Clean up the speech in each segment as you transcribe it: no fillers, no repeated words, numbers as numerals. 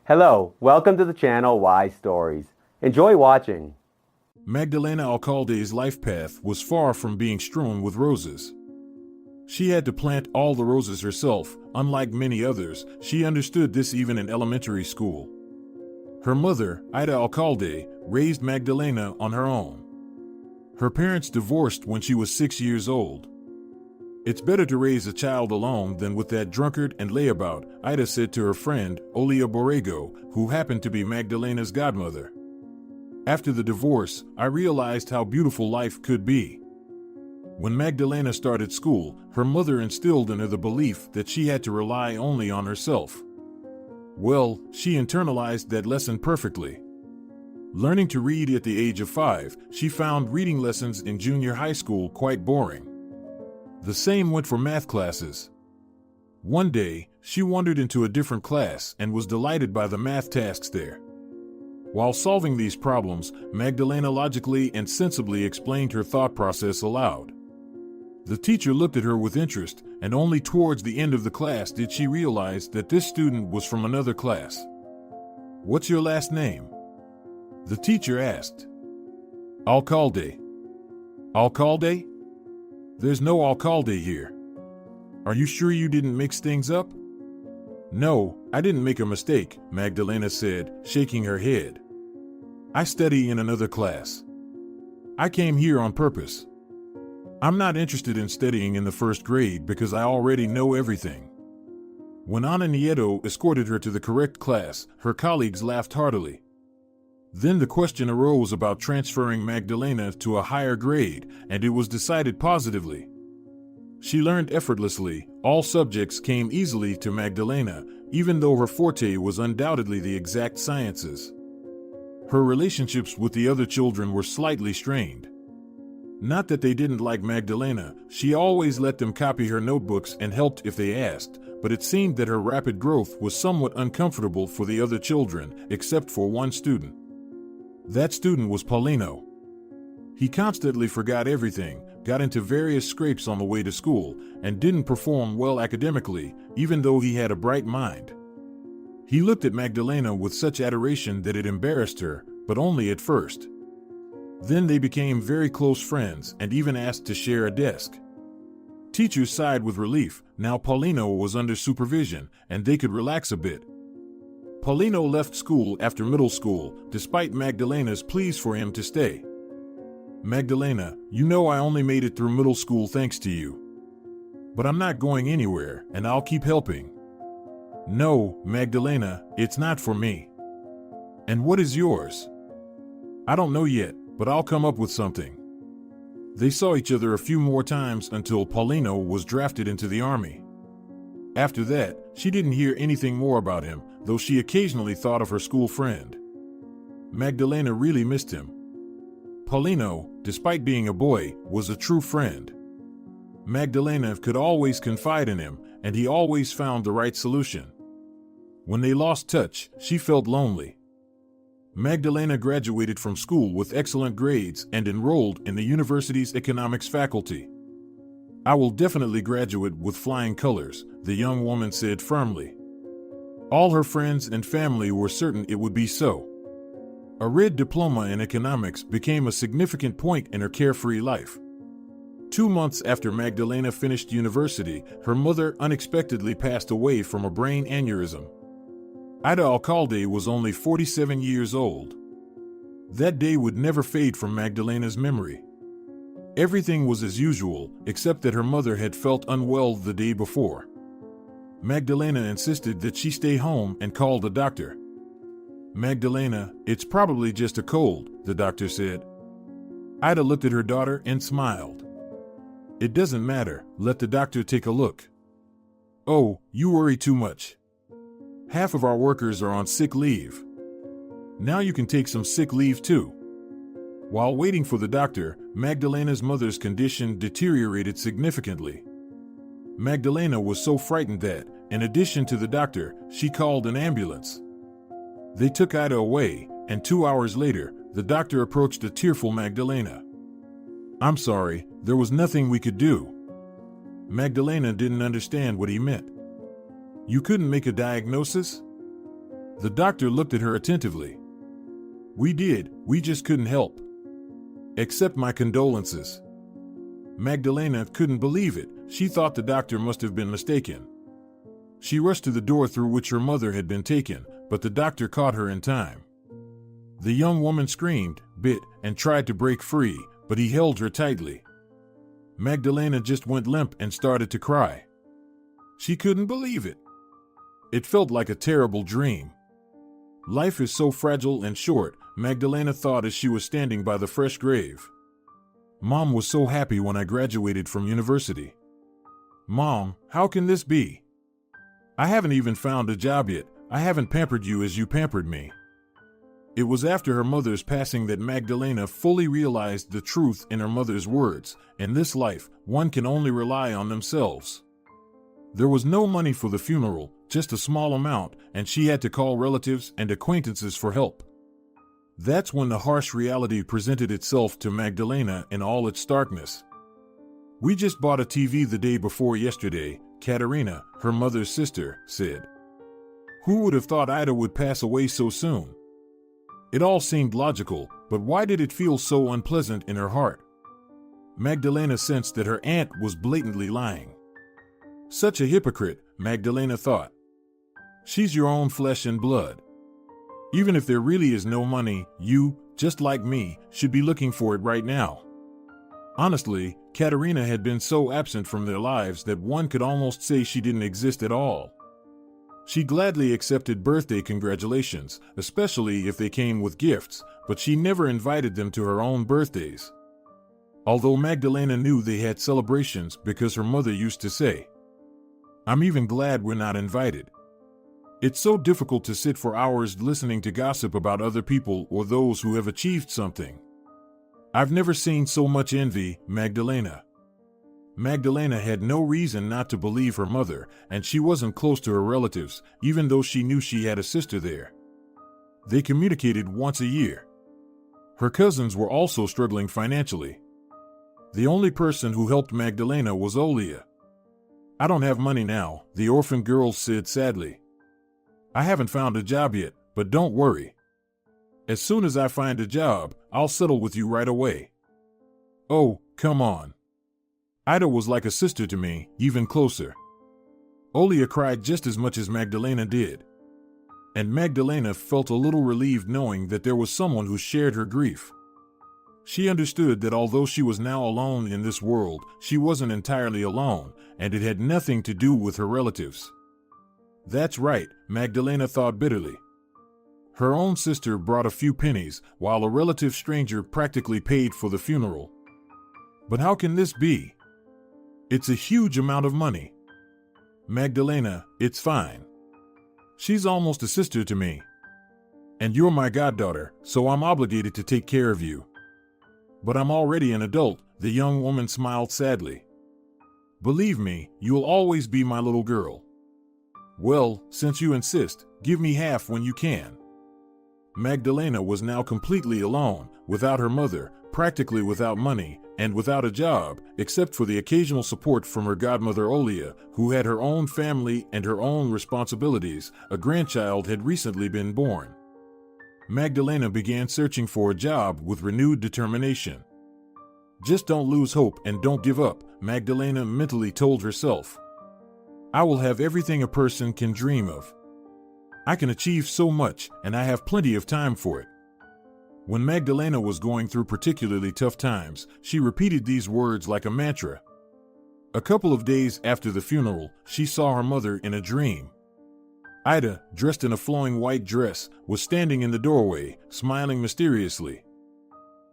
Hello, welcome to the channel Why Stories. Enjoy watching. Magdalena Alcalde's life path was far from being strewn with roses. She had to plant all the roses herself. Unlike many others, she understood this even in elementary school. Her mother, Ida Alcalde, raised Magdalena on her own. Her parents divorced when she was 6 years old. "It's better to raise a child alone than with that drunkard and layabout," Ida said to her friend, Olea Borrego, who happened to be Magdalena's godmother. "After the divorce, I realized how beautiful life could be." When Magdalena started school, her mother instilled in her the belief that she had to rely only on herself. Well, she internalized that lesson perfectly. Learning to read at the age of 5, she found reading lessons in junior high school quite boring. The same went for math classes. One day, she wandered into a different class and was delighted by the math tasks there. While solving these problems, Magdalena logically and sensibly explained her thought process aloud. The teacher looked at her with interest, and only towards the end of the class did she realize that this student was from another class. "What's your last name?" the teacher asked. "Alcalde." "Alcalde? There's no Alcalde here. Are you sure you didn't mix things up?" "No, I didn't make a mistake," Magdalena said, shaking her head. "I study in another class. I came here on purpose. I'm not interested in studying in the first grade because I already know everything." When Ana Nieto escorted her to the correct class, her colleagues laughed heartily. Then the question arose about transferring Magdalena to a higher grade, and it was decided positively. She learned effortlessly. All subjects came easily to Magdalena, even though her forte was undoubtedly the exact sciences. Her relationships with the other children were slightly strained. Not that they didn't like Magdalena, she always let them copy her notebooks and helped if they asked, but it seemed that her rapid growth was somewhat uncomfortable for the other children, except for one student. That student was Paulino. He constantly forgot everything, got into various scrapes on the way to school, and didn't perform well academically, even though he had a bright mind. He looked at Magdalena with such adoration that it embarrassed her, but only at first. Then they became very close friends and even asked to share a desk. Teachers sighed with relief. Now Paulino was under supervision, and they could relax a bit. Paulino left school after middle school, despite Magdalena's pleas for him to stay. "Magdalena, you know I only made it through middle school thanks to you. But I'm not going anywhere, and I'll keep helping." "No, Magdalena, it's not for me." "And what is yours?" "I don't know yet, but I'll come up with something." They saw each other a few more times until Paulino was drafted into the army. After that, she didn't hear anything more about him, though she occasionally thought of her school friend. Magdalena really missed him. Paulino, despite being a boy, was a true friend. Magdalena could always confide in him, and he always found the right solution. When they lost touch, she felt lonely. Magdalena graduated from school with excellent grades and enrolled in the university's economics faculty. "I will definitely graduate with flying colors," the young woman said firmly. All her friends and family were certain it would be so. A red diploma in economics became a significant point in her carefree life. 2 months after Magdalena finished university, her mother unexpectedly passed away from a brain aneurysm. Ida Alcalde was only 47 years old. That day would never fade from Magdalena's memory. Everything was as usual, except that her mother had felt unwell the day before. Magdalena insisted that she stay home and call the doctor. "Magdalena, it's probably just a cold," the doctor said. Ida looked at her daughter and smiled. "It doesn't matter, let the doctor take a look." "Oh, you worry too much. Half of our workers are on sick leave. Now you can take some sick leave too." While waiting for the doctor, Magdalena's mother's condition deteriorated significantly. Magdalena was so frightened that, in addition to the doctor, she called an ambulance. They took Ida away, and 2 hours later, the doctor approached a tearful Magdalena. "I'm sorry, there was nothing we could do." Magdalena didn't understand what he meant. "You couldn't make a diagnosis?" The doctor looked at her attentively. We did, we just couldn't help. Accept my condolences. Magdalena couldn't believe it. She thought the doctor must have been mistaken. She rushed to the door through which her mother had been taken, but the doctor caught her in time. The young woman screamed, bit, and tried to break free, but he held her tightly. Magdalena just went limp and started to cry. She couldn't believe it. It felt like a terrible dream. Life is so fragile and short, Magdalena thought as she was standing by the fresh grave. Mom was so happy when I graduated from university. Mom, how can this be? I haven't even found a job yet. I haven't pampered you as you pampered me. It was after her mother's passing that Magdalena fully realized the truth in her mother's words. In this life, one can only rely on themselves. There was no money for the funeral, just a small amount, and she had to call relatives and acquaintances for help. That's when the harsh reality presented itself to Magdalena in all its starkness. We just bought a TV the day before yesterday, Katerina, her mother's sister, said. Who would have thought Ida would pass away so soon? It all seemed logical, but why did it feel so unpleasant in her heart? Magdalena sensed that her aunt was blatantly lying. Such a hypocrite, Magdalena thought. She's your own flesh and blood. Even if there really is no money, you, just like me, should be looking for it right now. Honestly, Katerina had been so absent from their lives that one could almost say she didn't exist at all. She gladly accepted birthday congratulations, especially if they came with gifts, but she never invited them to her own birthdays. Although Magdalena knew they had celebrations because her mother used to say, I'm even glad we're not invited. It's so difficult to sit for hours listening to gossip about other people or those who have achieved something. I've never seen so much envy, Magdalena. Magdalena had no reason not to believe her mother, and she wasn't close to her relatives, even though she knew she had a sister there. They communicated once a year. Her cousins were also struggling financially. The only person who helped Magdalena was Olea. I don't have money now, the orphan girl said sadly. I haven't found a job yet, but don't worry. As soon as I find a job, I'll settle with you right away. Oh, come on. Ida was like a sister to me, even closer. Olea cried just as much as Magdalena did. And Magdalena felt a little relieved knowing that there was someone who shared her grief. She understood that although she was now alone in this world, she wasn't entirely alone, and it had nothing to do with her relatives. That's right, Magdalena thought bitterly. Her own sister brought a few pennies, while a relative stranger practically paid for the funeral. But how can this be? It's a huge amount of money. Magdalena, it's fine. She's almost a sister to me. And you're my goddaughter, so I'm obligated to take care of you. But I'm already an adult, the young woman smiled sadly. Believe me, you'll always be my little girl. Well, since you insist, give me half when you can. Magdalena was now completely alone, without her mother, practically without money, and without a job, except for the occasional support from her godmother Olea, who had her own family and her own responsibilities. A grandchild had recently been born. Magdalena began searching for a job with renewed determination. Just don't lose hope and don't give up, Magdalena mentally told herself. I will have everything a person can dream of. I can achieve so much, and I have plenty of time for it. When Magdalena was going through particularly tough times, she repeated these words like a mantra. A couple of days after the funeral, she saw her mother in a dream. Ida, dressed in a flowing white dress, was standing in the doorway, smiling mysteriously.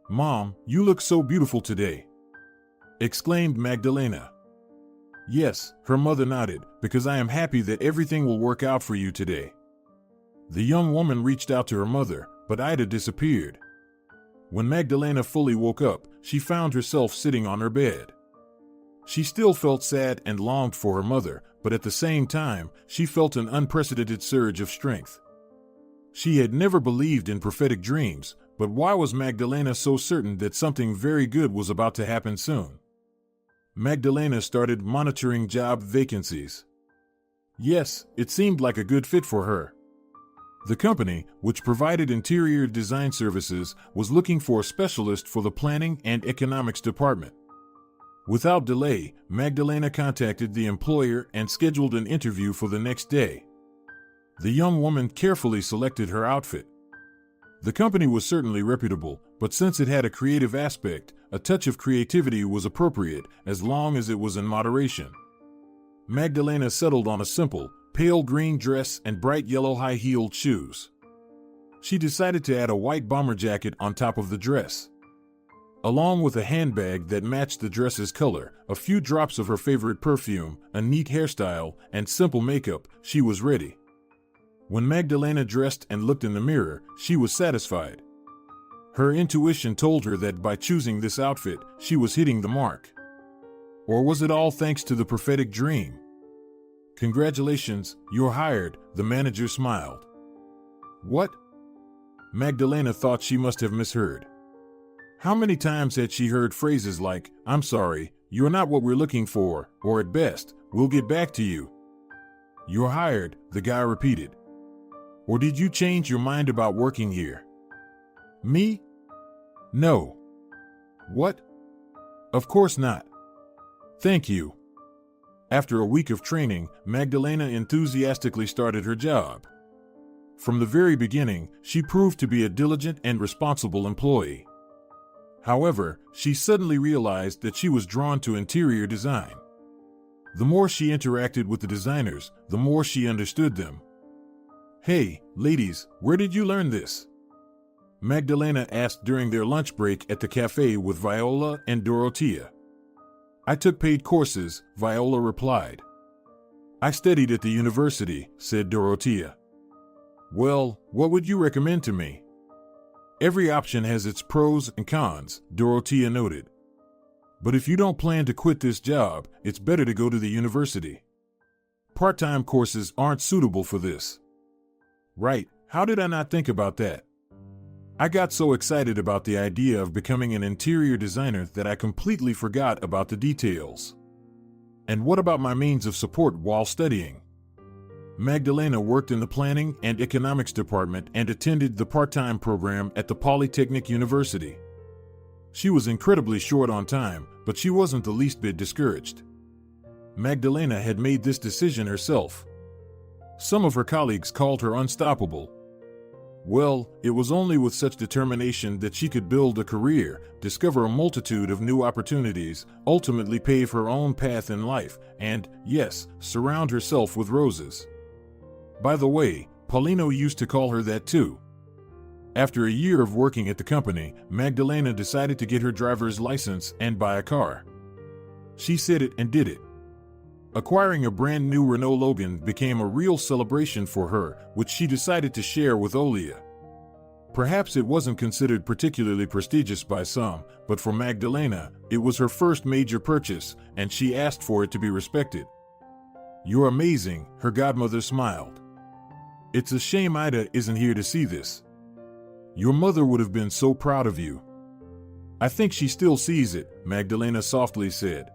Mom, you look so beautiful today, exclaimed Magdalena. Yes, her mother nodded, because I am happy that everything will work out for you today. The young woman reached out to her mother, but Ida disappeared. When Magdalena fully woke up, she found herself sitting on her bed. She still felt sad and longed for her mother, but at the same time, she felt an unprecedented surge of strength. She had never believed in prophetic dreams, but why was Magdalena so certain that something very good was about to happen soon? Magdalena started monitoring job vacancies. Yes, it seemed like a good fit for her. The company, which provided interior design services, was looking for a specialist for the planning and economics department. Without delay, Magdalena contacted the employer and scheduled an interview for the next day. The young woman carefully selected her outfit. The company was certainly reputable, but since it had a creative aspect, a touch of creativity was appropriate as long as it was in moderation. Magdalena settled on a simple, pale green dress and bright yellow high-heeled shoes. She decided to add a white bomber jacket on top of the dress. Along with a handbag that matched the dress's color, a few drops of her favorite perfume, a neat hairstyle, and simple makeup, she was ready. When Magdalena dressed and looked in the mirror, she was satisfied. Her intuition told her that by choosing this outfit, she was hitting the mark. Or was it all thanks to the prophetic dream? "Congratulations, you're hired," the manager smiled. What? Magdalena thought she must have misheard. How many times had she heard phrases like, "I'm sorry, you're not what we're looking for," or at best, "We'll get back to you." "You're hired," the guy repeated. "Or did you change your mind about working here?" "Me? No." "What? Of course not." "Thank you." After a week of training, Magdalena enthusiastically started her job. From the very beginning, she proved to be a diligent and responsible employee. However, she suddenly realized that she was drawn to interior design. The more she interacted with the designers, the more she understood them. "Hey, ladies, where did you learn this?" Magdalena asked during their lunch break at the cafe with Viola and Dorothea. "I took paid courses," Viola replied. "I studied at the university," said Dorothea. "Well, what would you recommend to me?" "Every option has its pros and cons," Dorothea noted. "But if you don't plan to quit this job, it's better to go to the university. Part-time courses aren't suitable for this." "Right, how did I not think about that? I got so excited about the idea of becoming an interior designer that I completely forgot about the details. And what about my means of support while studying?" Magdalena worked in the planning and economics department and attended the part-time program at the Polytechnic University. She was incredibly short on time, but she wasn't the least bit discouraged. Magdalena had made this decision herself. Some of her colleagues called her unstoppable. Well, it was only with such determination that she could build a career, discover a multitude of new opportunities, ultimately pave her own path in life, and, yes, surround herself with roses. By the way, Paulino used to call her that too. After a year of working at the company, Magdalena decided to get her driver's license and buy a car. She said it and did it. Acquiring a brand new Renault Logan became a real celebration for her, which she decided to share with Olea. Perhaps it wasn't considered particularly prestigious by some, but for Magdalena, it was her first major purchase, and she asked for it to be respected. "You're amazing," her godmother smiled. "It's a shame Ida isn't here to see this. Your mother would have been so proud of you." "I think she still sees it," Magdalena softly said.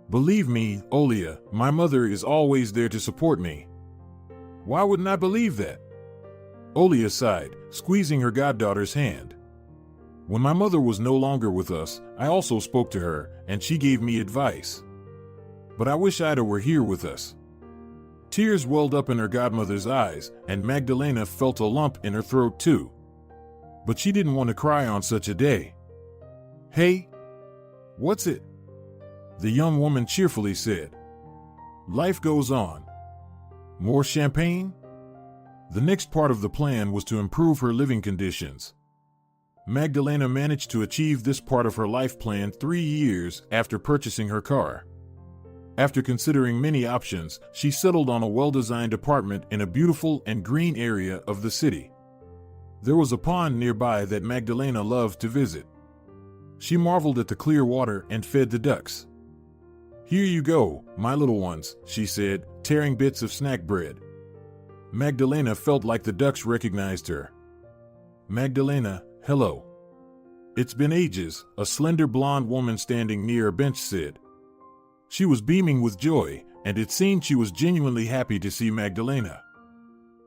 "Believe me, Olea, my mother is always there to support me." "Why wouldn't I believe that?" Olea sighed, squeezing her goddaughter's hand. "When my mother was no longer with us, I also spoke to her, and she gave me advice. But I wish Ida were here with us." Tears welled up in her godmother's eyes, and Magdalena felt a lump in her throat too. But she didn't want to cry on such a day. "Hey, what's it?" the young woman cheerfully said. "Life goes on. More champagne?" The next part of the plan was to improve her living conditions. Magdalena managed to achieve this part of her life plan 3 years after purchasing her car. After considering many options, she settled on a well-designed apartment in a beautiful and green area of the city. There was a pond nearby that Magdalena loved to visit. She marveled at the clear water and fed the ducks. "Here you go, my little ones," she said, tearing bits of snack bread. Magdalena felt like the ducks recognized her. "Magdalena, hello." "It's been ages," a slender blonde woman standing near a bench said. She was beaming with joy, and it seemed she was genuinely happy to see Magdalena.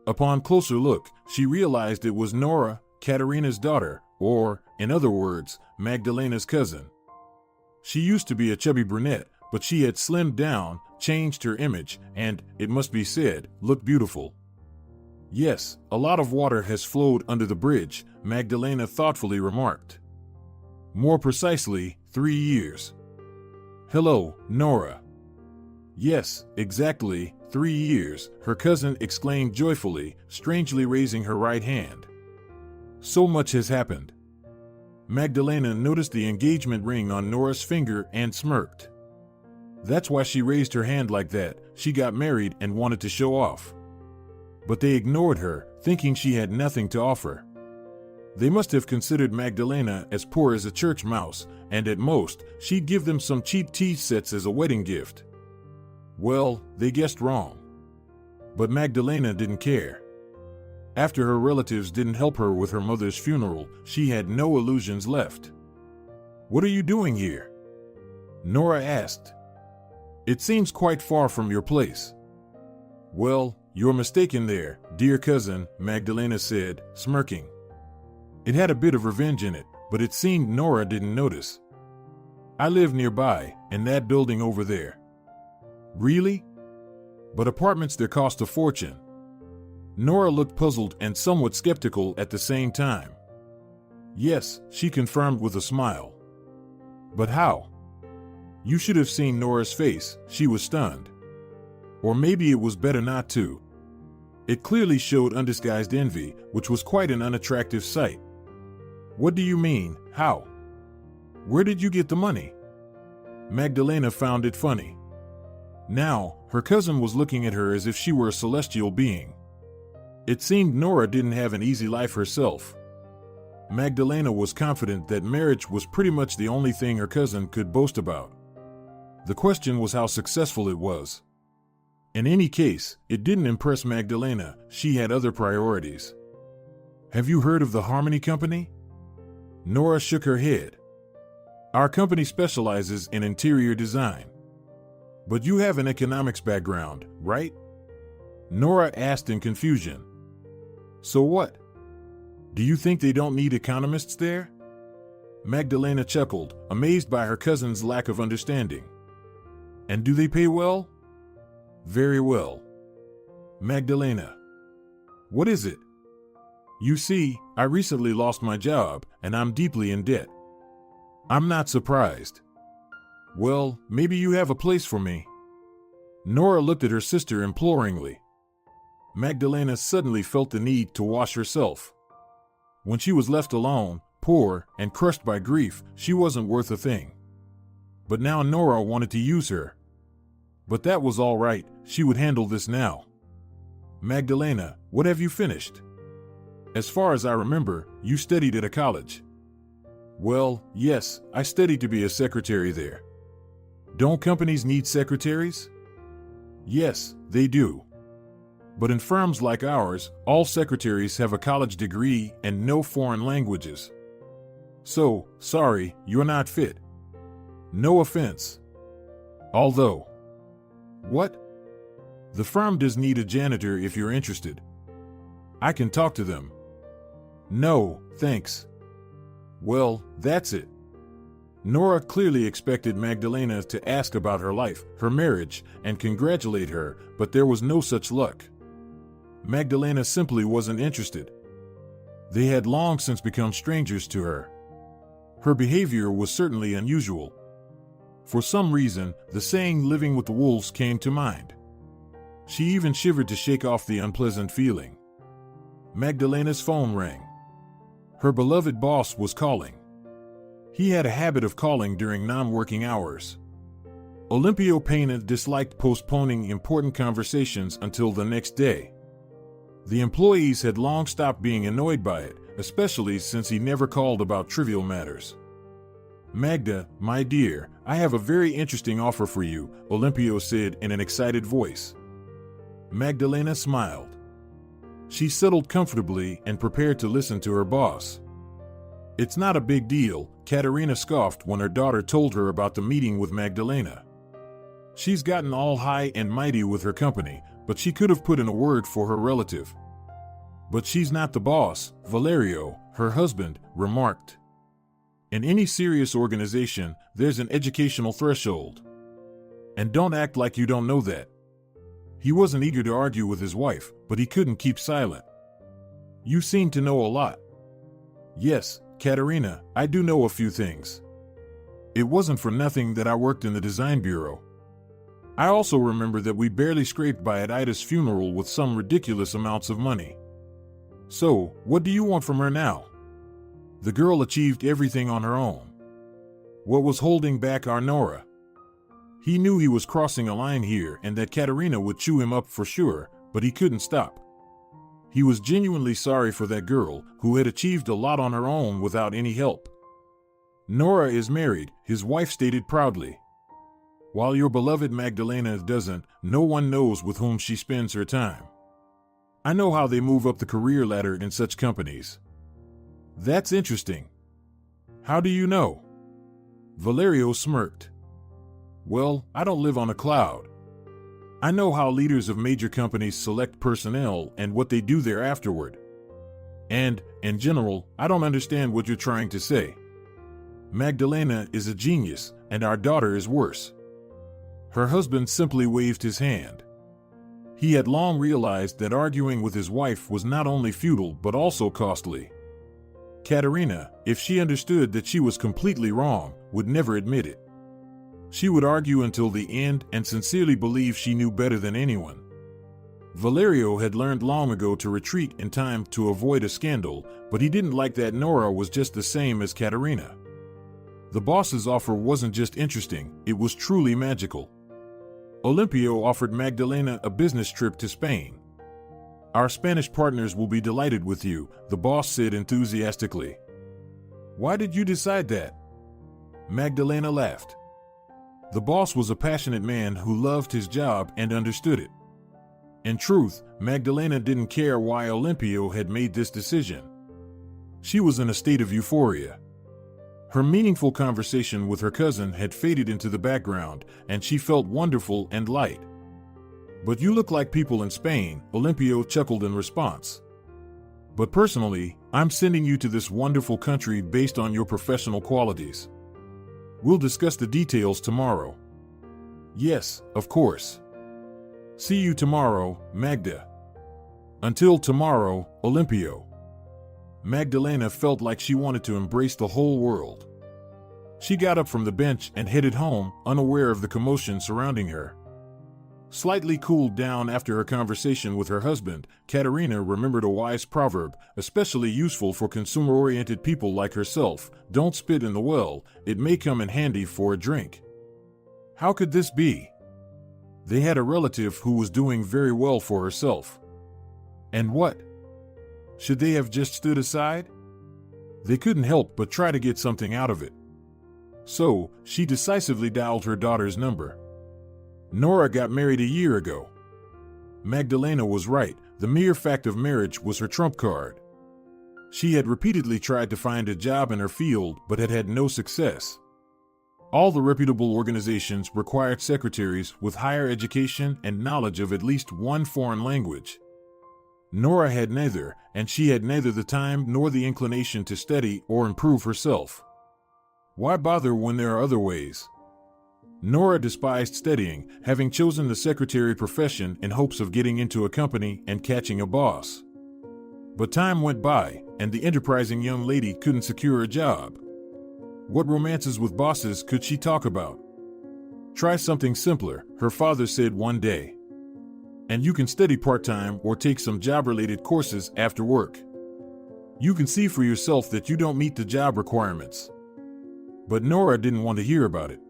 Upon closer look, she realized it was Nora, Katerina's daughter, or, in other words, Magdalena's cousin. She used to be a chubby brunette, but she had slimmed down, changed her image, and, it must be said, looked beautiful. Yes, a lot of water has flowed under the bridge, Magdalena thoughtfully remarked. More precisely, 3 years. Hello, Nora. Yes, exactly, 3 years, her cousin exclaimed joyfully, strangely raising her right hand. So much has happened. Magdalena noticed the engagement ring on Nora's finger and smirked. That's why she raised her hand like that. She got married and wanted to show off. But they ignored her, thinking she had nothing to offer. They must have considered Magdalena as poor as a church mouse, and at most, she'd give them some cheap tea sets as a wedding gift. Well, they guessed wrong. But Magdalena didn't care. After her relatives didn't help her with her mother's funeral, she had no illusions left. What are you doing here? Nora asked. It seems quite far from your place. Well, you're mistaken there, dear cousin, Magdalena said, smirking. It had a bit of revenge in it, but it seemed Nora didn't notice. I live nearby, in that building over there. Really? But apartments there cost a fortune. Nora looked puzzled and somewhat skeptical at the same time. Yes, she confirmed with a smile. But how? You should have seen Nora's face, she was stunned. Or maybe it was better not to. It clearly showed undisguised envy, which was quite an unattractive sight. What do you mean, how? Where did you get the money? Magdalena found it funny. Now, her cousin was looking at her as if she were a celestial being. It seemed Nora didn't have an easy life herself. Magdalena was confident that marriage was pretty much the only thing her cousin could boast about. The question was how successful it was. In any case, it didn't impress Magdalena. She had other priorities. Have you heard of the Harmony Company? Nora shook her head. Our company specializes in interior design. But you have an economics background, right? Nora asked in confusion. So what? Do you think they don't need economists there? Magdalena chuckled, amazed by her cousin's lack of understanding. And do they pay well? Very well. Magdalena. What is it? You see, I recently lost my job, and I'm deeply in debt. I'm not surprised. Well, maybe you have a place for me. Nora looked at her sister imploringly. Magdalena suddenly felt the need to wash herself. When she was left alone, poor, and crushed by grief, she wasn't worth a thing. But now Nora wanted to use her. But that was all right, she would handle this now. Magdalena, what have you finished? As far as I remember, you studied at a college. Well, yes, I studied to be a secretary there. Don't companies need secretaries? Yes, they do. But in firms like ours, all secretaries have a college degree and no foreign languages. So, sorry, you're not fit. No offense. Although. What? The firm does need a janitor if you're interested. I can talk to them. No, thanks. Well, that's it. Nora clearly expected Magdalena to ask about her life, her marriage, and congratulate her, but there was no such luck. Magdalena simply wasn't interested. They had long since become strangers to her. Her behavior was certainly unusual. For some reason, the saying "living with the wolves" came to mind. She even shivered to shake off the unpleasant feeling. Magdalena's phone rang. Her beloved boss was calling. He had a habit of calling during non-working hours. Olimpio Pena disliked postponing important conversations until the next day. The employees had long stopped being annoyed by it, especially since he never called about trivial matters. Magda, my dear, I have a very interesting offer for you, Olimpio said in an excited voice. Magdalena smiled. She settled comfortably and prepared to listen to her boss. It's not a big deal, Katerina scoffed when her daughter told her about the meeting with Magdalena. She's gotten all high and mighty with her company, but she could have put in a word for her relative. But she's not the boss, Valerio, her husband, remarked. In any serious organization, there's an educational threshold. And don't act like you don't know that. He wasn't eager to argue with his wife, but he couldn't keep silent. You seem to know a lot. Yes, Katerina, I do know a few things. It wasn't for nothing that I worked in the design bureau. I also remember that we barely scraped by at Ida's funeral with some ridiculous amounts of money. So, what do you want from her now? The girl achieved everything on her own. What was holding back our Nora? He knew he was crossing a line here and that Katerina would chew him up for sure, but he couldn't stop. He was genuinely sorry for that girl who had achieved a lot on her own without any help. Nora is married, his wife stated proudly. While your beloved Magdalena doesn't, no one knows with whom she spends her time. I know how they move up the career ladder in such companies. That's interesting. How do you know? Valerio smirked. Well, I don't live on a cloud. I know how leaders of major companies select personnel and what they do there afterward. And, in general, I don't understand what you're trying to say. Magdalena is a genius, and our daughter is worse. Her husband simply waved his hand. He had long realized that arguing with his wife was not only futile but also costly. Katerina, if she understood that she was completely wrong, would never admit it. She would argue until the end and sincerely believe she knew better than anyone. Valerio had learned long ago to retreat in time to avoid a scandal, but he didn't like that Nora was just the same as Katerina. The boss's offer wasn't just interesting, it was truly magical. Olimpio offered Magdalena a business trip to Spain. Our Spanish partners will be delighted with you, the boss said enthusiastically. Why did you decide that? Magdalena laughed. The boss was a passionate man who loved his job and understood it. In truth, Magdalena didn't care why Olimpio had made this decision. She was in a state of euphoria. Her meaningful conversation with her cousin had faded into the background, and she felt wonderful and light. But you look like people in Spain, Olimpio chuckled in response. But personally, I'm sending you to this wonderful country based on your professional qualities. We'll discuss the details tomorrow. Yes, of course. See you tomorrow, Magda. Until tomorrow, Olimpio. Magdalena felt like she wanted to embrace the whole world. She got up from the bench and headed home, unaware of the commotion surrounding her. Slightly cooled down after her conversation with her husband, Katerina remembered a wise proverb, especially useful for consumer-oriented people like herself: don't spit in the well, it may come in handy for a drink. How could this be? They had a relative who was doing very well for herself. And what? Should they have just stood aside? They couldn't help but try to get something out of it. So, she decisively dialed her daughter's number. Nora got married a year ago. Magdalena was right, the mere fact of marriage was her trump card. She had repeatedly tried to find a job in her field but had had no success. All the reputable organizations required secretaries with higher education and knowledge of at least one foreign language. Nora had neither, and she had neither the time nor the inclination to study or improve herself. Why bother when there are other ways? Nora despised studying, having chosen the secretary profession in hopes of getting into a company and catching a boss. But time went by, and the enterprising young lady couldn't secure a job. What romances with bosses could she talk about? Try something simpler, her father said one day. And you can study part-time or take some job-related courses after work. You can see for yourself that you don't meet the job requirements. But Nora didn't want to hear about it.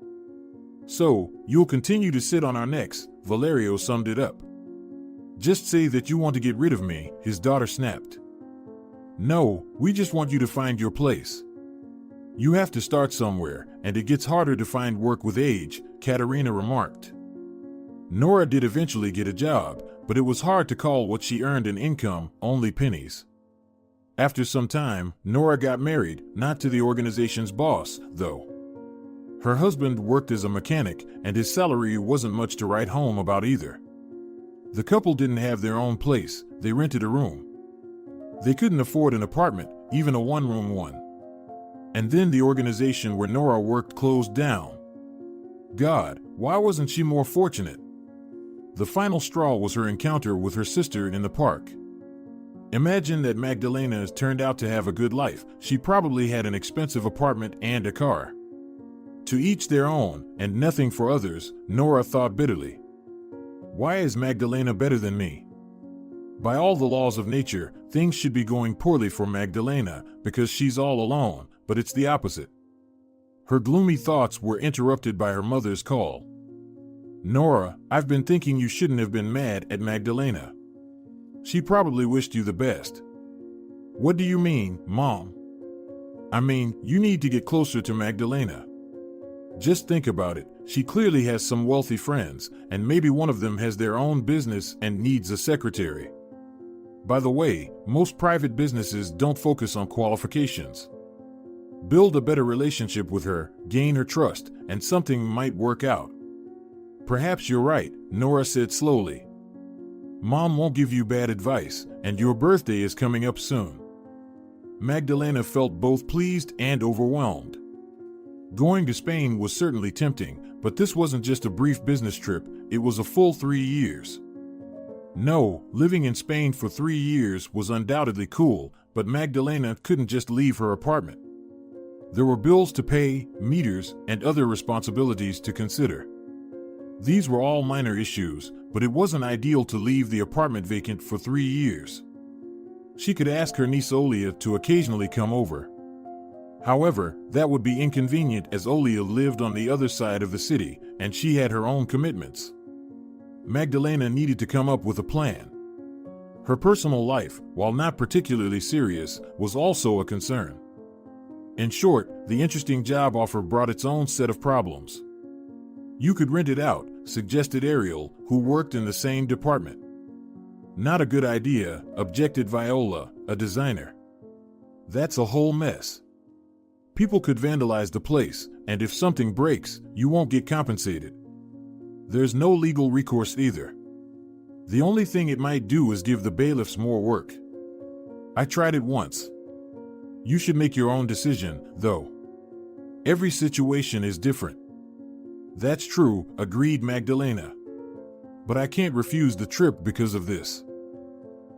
So, you'll continue to sit on our necks, Valerio summed it up. Just say that you want to get rid of me, his daughter snapped. No, we just want you to find your place. You have to start somewhere, and it gets harder to find work with age, Katerina remarked. Nora did eventually get a job, but it was hard to call what she earned an income, only pennies. After some time, Nora got married, not to the organization's boss, though. Her husband worked as a mechanic, and his salary wasn't much to write home about either. The couple didn't have their own place, they rented a room. They couldn't afford an apartment, even a one-room one. And then the organization where Nora worked closed down. God, why wasn't she more fortunate? The final straw was her encounter with her sister in the park. Imagine that Magdalena turned out to have a good life. She probably had an expensive apartment and a car. To each their own, and nothing for others, Nora thought bitterly. Why is Magdalena better than me? By all the laws of nature, things should be going poorly for Magdalena because she's all alone, but it's the opposite. Her gloomy thoughts were interrupted by her mother's call. Nora, I've been thinking you shouldn't have been mad at Magdalena. She probably wished you the best. What do you mean, Mom? I mean, you need to get closer to Magdalena. Just think about it. She clearly has some wealthy friends, and maybe one of them has their own business and needs a secretary. By the way, most private businesses don't focus on qualifications. Build a better relationship with her, gain her trust, and something might work out. Perhaps you're right, Nora said slowly. Mom won't give you bad advice, and your birthday is coming up soon. Magdalena felt both pleased and overwhelmed. Going to Spain was certainly tempting, but this wasn't just a brief business trip, it was a full 3 years. No, living in Spain for 3 years was undoubtedly cool, but Magdalena couldn't just leave her apartment. There were bills to pay, meters, and other responsibilities to consider. These were all minor issues, but it wasn't ideal to leave the apartment vacant for 3 years. She could ask her niece Olea to occasionally come over. However, that would be inconvenient as Olea lived on the other side of the city, and she had her own commitments. Magdalena needed to come up with a plan. Her personal life, while not particularly serious, was also a concern. In short, the interesting job offer brought its own set of problems. You could rent it out, suggested Ariel, who worked in the same department. Not a good idea, objected Viola, a designer. That's a whole mess. People could vandalize the place, and if something breaks, you won't get compensated. There's no legal recourse either. The only thing it might do is give the bailiffs more work. I tried it once. You should make your own decision, though. Every situation is different. That's true, agreed Magdalena. But I can't refuse the trip because of this.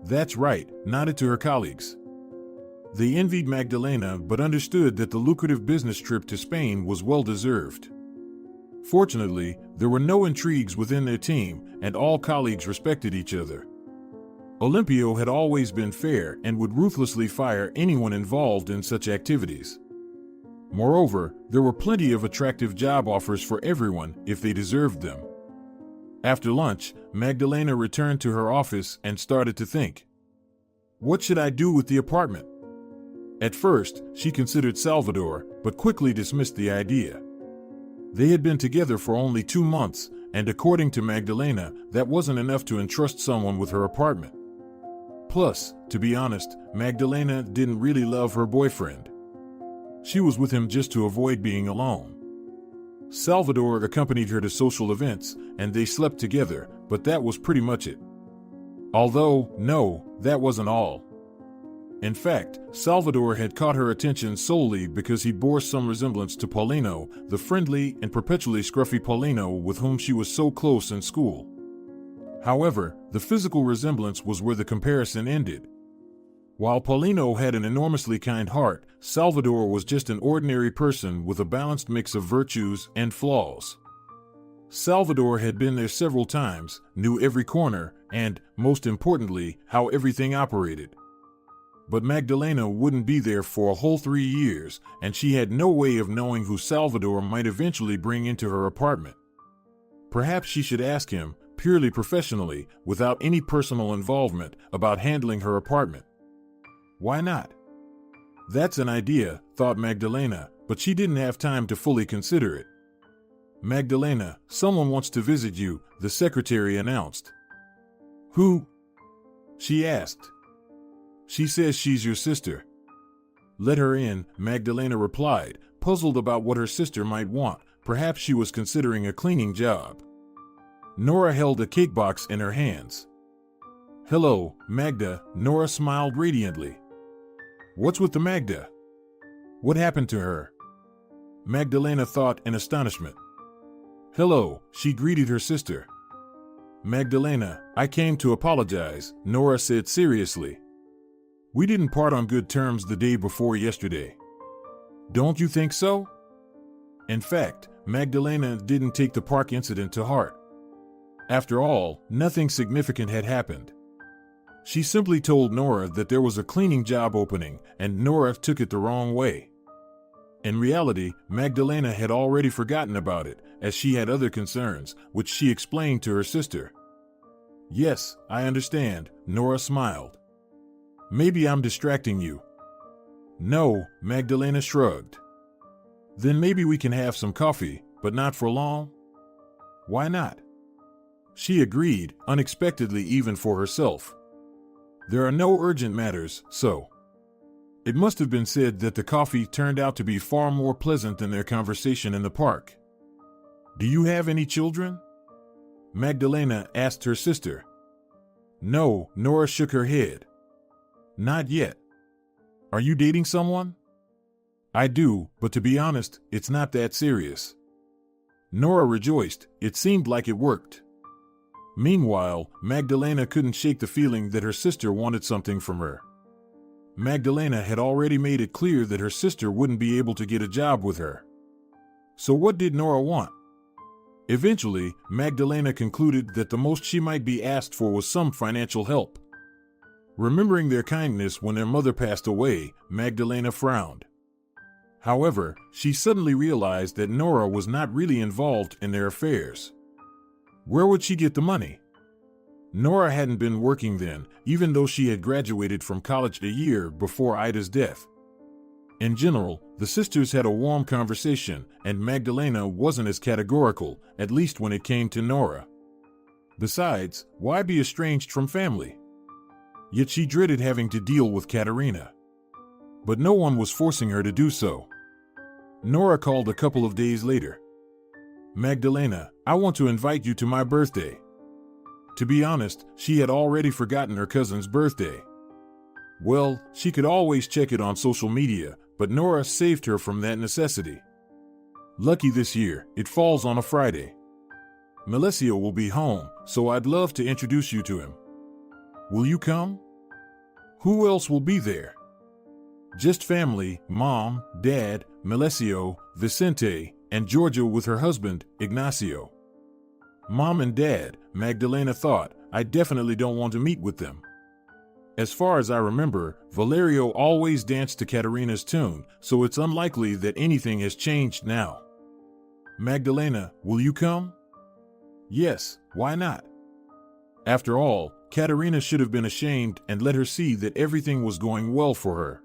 That's right, nodded to her colleagues. They envied Magdalena but understood that the lucrative business trip to Spain was well-deserved. Fortunately, there were no intrigues within their team, and all colleagues respected each other. Olympio had always been fair and would ruthlessly fire anyone involved in such activities. Moreover, there were plenty of attractive job offers for everyone if they deserved them. After lunch, Magdalena returned to her office and started to think. What should I do with the apartment? At first, she considered Salvador, but quickly dismissed the idea. They had been together for only 2 months, and according to Magdalena, that wasn't enough to entrust someone with her apartment. Plus, to be honest, Magdalena didn't really love her boyfriend. She was with him just to avoid being alone. Salvador accompanied her to social events, and they slept together, but that was pretty much it. Although, no, that wasn't all. In fact, Salvador had caught her attention solely because he bore some resemblance to Paulino, the friendly and perpetually scruffy Paulino with whom she was so close in school. However, the physical resemblance was where the comparison ended. While Paulino had an enormously kind heart, Salvador was just an ordinary person with a balanced mix of virtues and flaws. Salvador had been there several times, knew every corner, and, most importantly, how everything operated. But Magdalena wouldn't be there for a whole 3 years, and she had no way of knowing who Salvador might eventually bring into her apartment. Perhaps she should ask him, purely professionally, without any personal involvement, about handling her apartment. Why not? That's an idea, thought Magdalena, but she didn't have time to fully consider it. Magdalena, someone wants to visit you, the secretary announced. Who? She asked. She says she's your sister. Let her in, Magdalena replied, puzzled about what her sister might want. Perhaps she was considering a cleaning job. Nora held a cake box in her hands. Hello, Magda, Nora smiled radiantly. What's with the Magda? What happened to her? Magdalena thought in astonishment. Hello, she greeted her sister. Magdalena, I came to apologize, Nora said seriously. We didn't part on good terms the day before yesterday. Don't you think so? In fact, Magdalena didn't take the park incident to heart. After all, nothing significant had happened. She simply told Nora that there was a cleaning job opening, and Nora took it the wrong way. In reality, Magdalena had already forgotten about it, as she had other concerns, which she explained to her sister. Yes, I understand, Nora smiled. Maybe I'm distracting you. No, Magdalena shrugged. Then maybe we can have some coffee, but not for long? Why not? She agreed, unexpectedly even for herself. There are no urgent matters, so. It must have been said that the coffee turned out to be far more pleasant than their conversation in the park. Do you have any children? Magdalena asked her sister. No, Nora shook her head. Not yet. Are you dating someone? I do, but to be honest, it's not that serious. Nora rejoiced. It seemed like it worked. Meanwhile, Magdalena couldn't shake the feeling that her sister wanted something from her. Magdalena had already made it clear that her sister wouldn't be able to get a job with her. So what did Nora want? Eventually, Magdalena concluded that the most she might be asked for was some financial help. Remembering their kindness when their mother passed away, Magdalena frowned. However, she suddenly realized that Nora was not really involved in their affairs. Where would she get the money? Nora hadn't been working then, even though she had graduated from college a year before Ida's death. In general, the sisters had a warm conversation, and Magdalena wasn't as categorical, at least when it came to Nora. Besides, why be estranged from family? Yet she dreaded having to deal with Katerina. But no one was forcing her to do so. Nora called a couple of days later. Magdalena, I want to invite you to my birthday. To be honest, she had already forgotten her cousin's birthday. Well, she could always check it on social media, but Nora saved her from that necessity. Lucky this year, it falls on a Friday. Melesio will be home, so I'd love to introduce you to him. Will you come? Who else will be there? Just family, Mom, Dad, Melesio, Vicente, and Georgia with her husband, Ignacio. Mom and Dad, Magdalena thought, I definitely don't want to meet with them. As far as I remember, Valerio always danced to Katerina's tune, so it's unlikely that anything has changed now. Magdalena, will you come? Yes, why not? After all, Katerina should have been ashamed and let her see that everything was going well for her.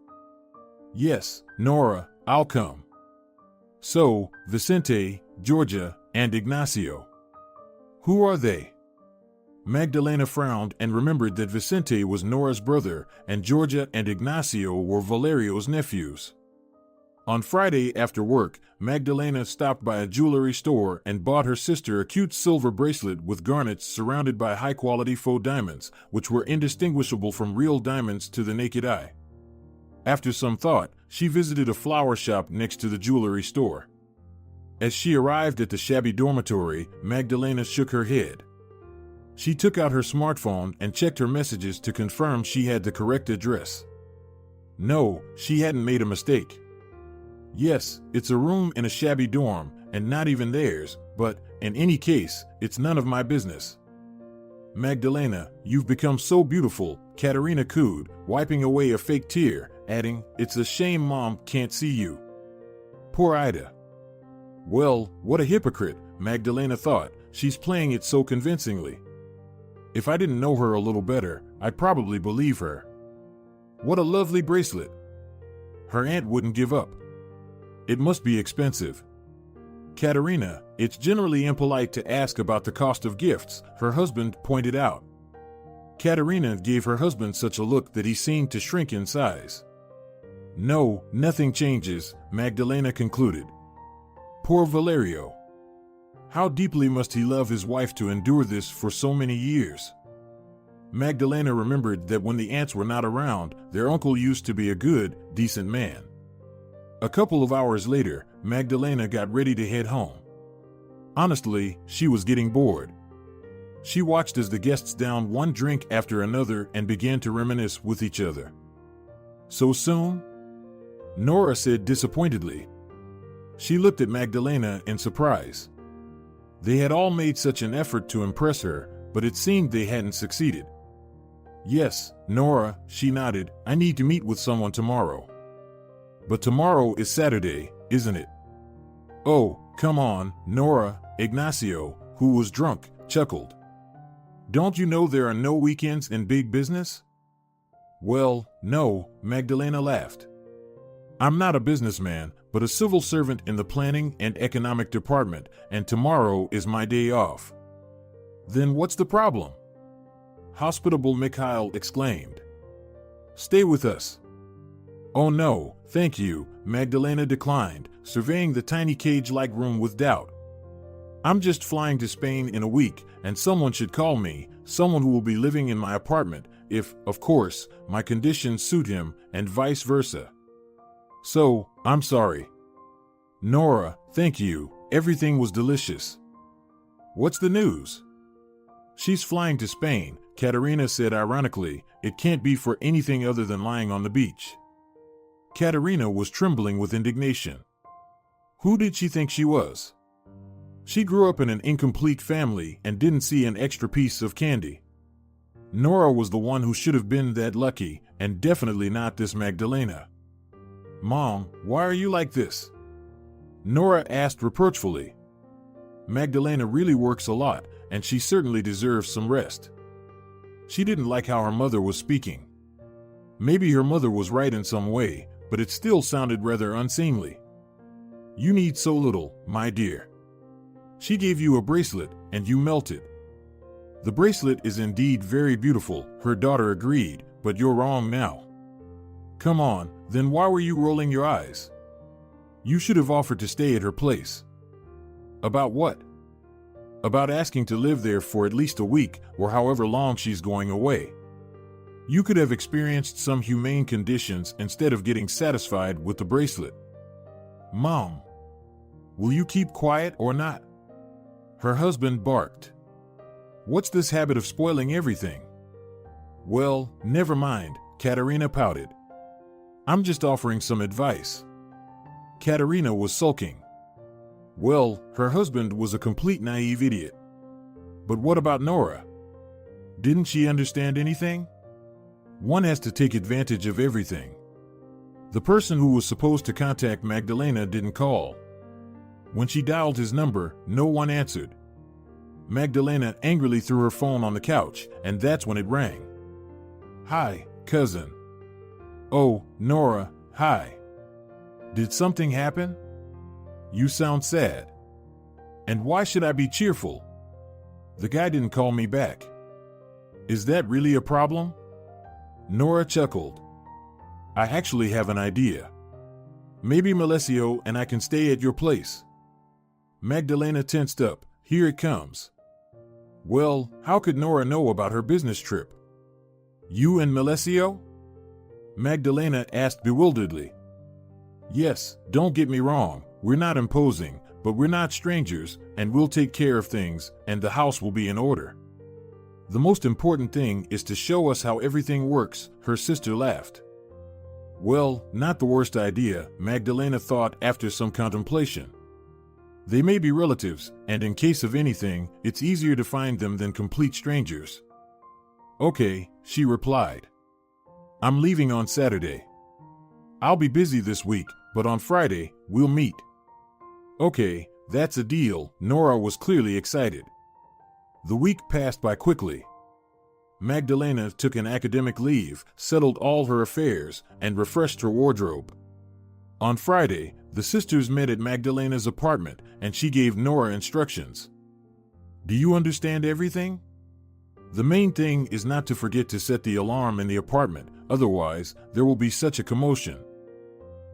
Yes, Nora, I'll come. So, Vicente, Georgia, and Ignacio. Who are they? Magdalena frowned and remembered that Vicente was Nora's brother and Georgia and Ignacio were Valerio's nephews. On Friday after work, Magdalena stopped by a jewelry store and bought her sister a cute silver bracelet with garnets surrounded by high-quality faux diamonds, which were indistinguishable from real diamonds to the naked eye. After some thought, she visited a flower shop next to the jewelry store. As she arrived at the shabby dormitory, Magdalena shook her head. She took out her smartphone and checked her messages to confirm she had the correct address. No, she hadn't made a mistake. Yes, it's a room in a shabby dorm, and not even theirs, but, in any case, it's none of my business. Magdalena, you've become so beautiful, Katerina cooed, wiping away a fake tear, adding, it's a shame Mom can't see you. Poor Ida. Well, what a hypocrite, Magdalena thought, she's playing it so convincingly. If I didn't know her a little better, I'd probably believe her. What a lovely bracelet. Her aunt wouldn't give up. It must be expensive. Katerina, it's generally impolite to ask about the cost of gifts, her husband pointed out. Katerina gave her husband such a look that he seemed to shrink in size. No, nothing changes, Magdalena concluded. Poor Valerio. How deeply must he love his wife to endure this for so many years? Magdalena remembered that when the aunts were not around, their uncle used to be a good, decent man. A couple of hours later, Magdalena got ready to head home. Honestly, she was getting bored. She watched as the guests downed one drink after another and began to reminisce with each other. "So soon?" Nora said disappointedly. She looked at Magdalena in surprise. They had all made such an effort to impress her, but it seemed they hadn't succeeded. "Yes, Nora," she nodded, "I need to meet with someone tomorrow." "But tomorrow is Saturday, isn't it?" "Oh, come on, Nora," Ignacio, who was drunk, chuckled. "Don't you know there are no weekends in big business?" "Well, no," Magdalena laughed. "I'm not a businessman, but a civil servant in the planning and economic department, and tomorrow is my day off." "Then what's the problem?" Hospitable Mikhail exclaimed. "Stay with us." "Oh no, thank you," Magdalena declined, surveying the tiny cage-like room with doubt. "I'm just flying to Spain in a week, and someone should call me, someone who will be living in my apartment, if, of course, my conditions suit him, and vice versa. So, I'm sorry." "Nora, thank you, everything was delicious." "What's the news?" "She's flying to Spain," Katerina said ironically. "It can't be for anything other than lying on the beach." Katerina was trembling with indignation. Who did she think she was? She grew up in an incomplete family and didn't see an extra piece of candy. Nora was the one who should have been that lucky, and definitely not this Magdalena. "Mom, why are you like this?" Nora asked reproachfully. Magdalena really works a lot, and she certainly deserves some rest. She didn't like how her mother was speaking. Maybe her mother was right in some way, but it still sounded rather unseemly. "You need so little, my dear. She gave you a bracelet, and you melted." "The bracelet is indeed very beautiful," her daughter agreed, "but you're wrong now." "Come on, then why were you rolling your eyes?" "You should have offered to stay at her place." "About what?" "About asking to live there for at least a week, or however long she's going away. You could have experienced some humane conditions instead of getting satisfied with the bracelet." "Mom, will you keep quiet or not?" Her husband barked. "What's this habit of spoiling everything?" "Well, never mind," Katerina pouted. "I'm just offering some advice." Katerina was sulking. Well, her husband was a complete naive idiot. But what about Nora? Didn't she understand anything? One has to take advantage of everything. The person who was supposed to contact Magdalena didn't call. When she dialed his number, no one answered. Magdalena angrily threw her phone on the couch, and that's when it rang. "Hi, cousin." "Oh, Nora, hi. Did something happen? You sound sad." "And why should I be cheerful? The guy didn't call me back." "Is that really a problem?" Nora chuckled. "I actually have an idea. Maybe Melesio and I can stay at your place." Magdalena tensed up. Here it comes. Well, how could Nora know about her business trip? "You and Melesio?" Magdalena asked bewilderedly. "Yes, don't get me wrong, we're not imposing, but we're not strangers, and we'll take care of things, and the house will be in order. The most important thing is to show us how everything works," her sister laughed. Well, not the worst idea, Magdalena thought after some contemplation. They may be relatives, and in case of anything, it's easier to find them than complete strangers. "Okay," she replied. "I'm leaving on Saturday. I'll be busy this week, but on Friday, we'll meet." "Okay, that's a deal." Nora was clearly excited. The week passed by quickly. Magdalena took an academic leave, settled all her affairs, and refreshed her wardrobe. On Friday, the sisters met at Magdalena's apartment, and she gave Nora instructions. "Do you understand everything? The main thing is not to forget to set the alarm in the apartment, otherwise there will be such a commotion.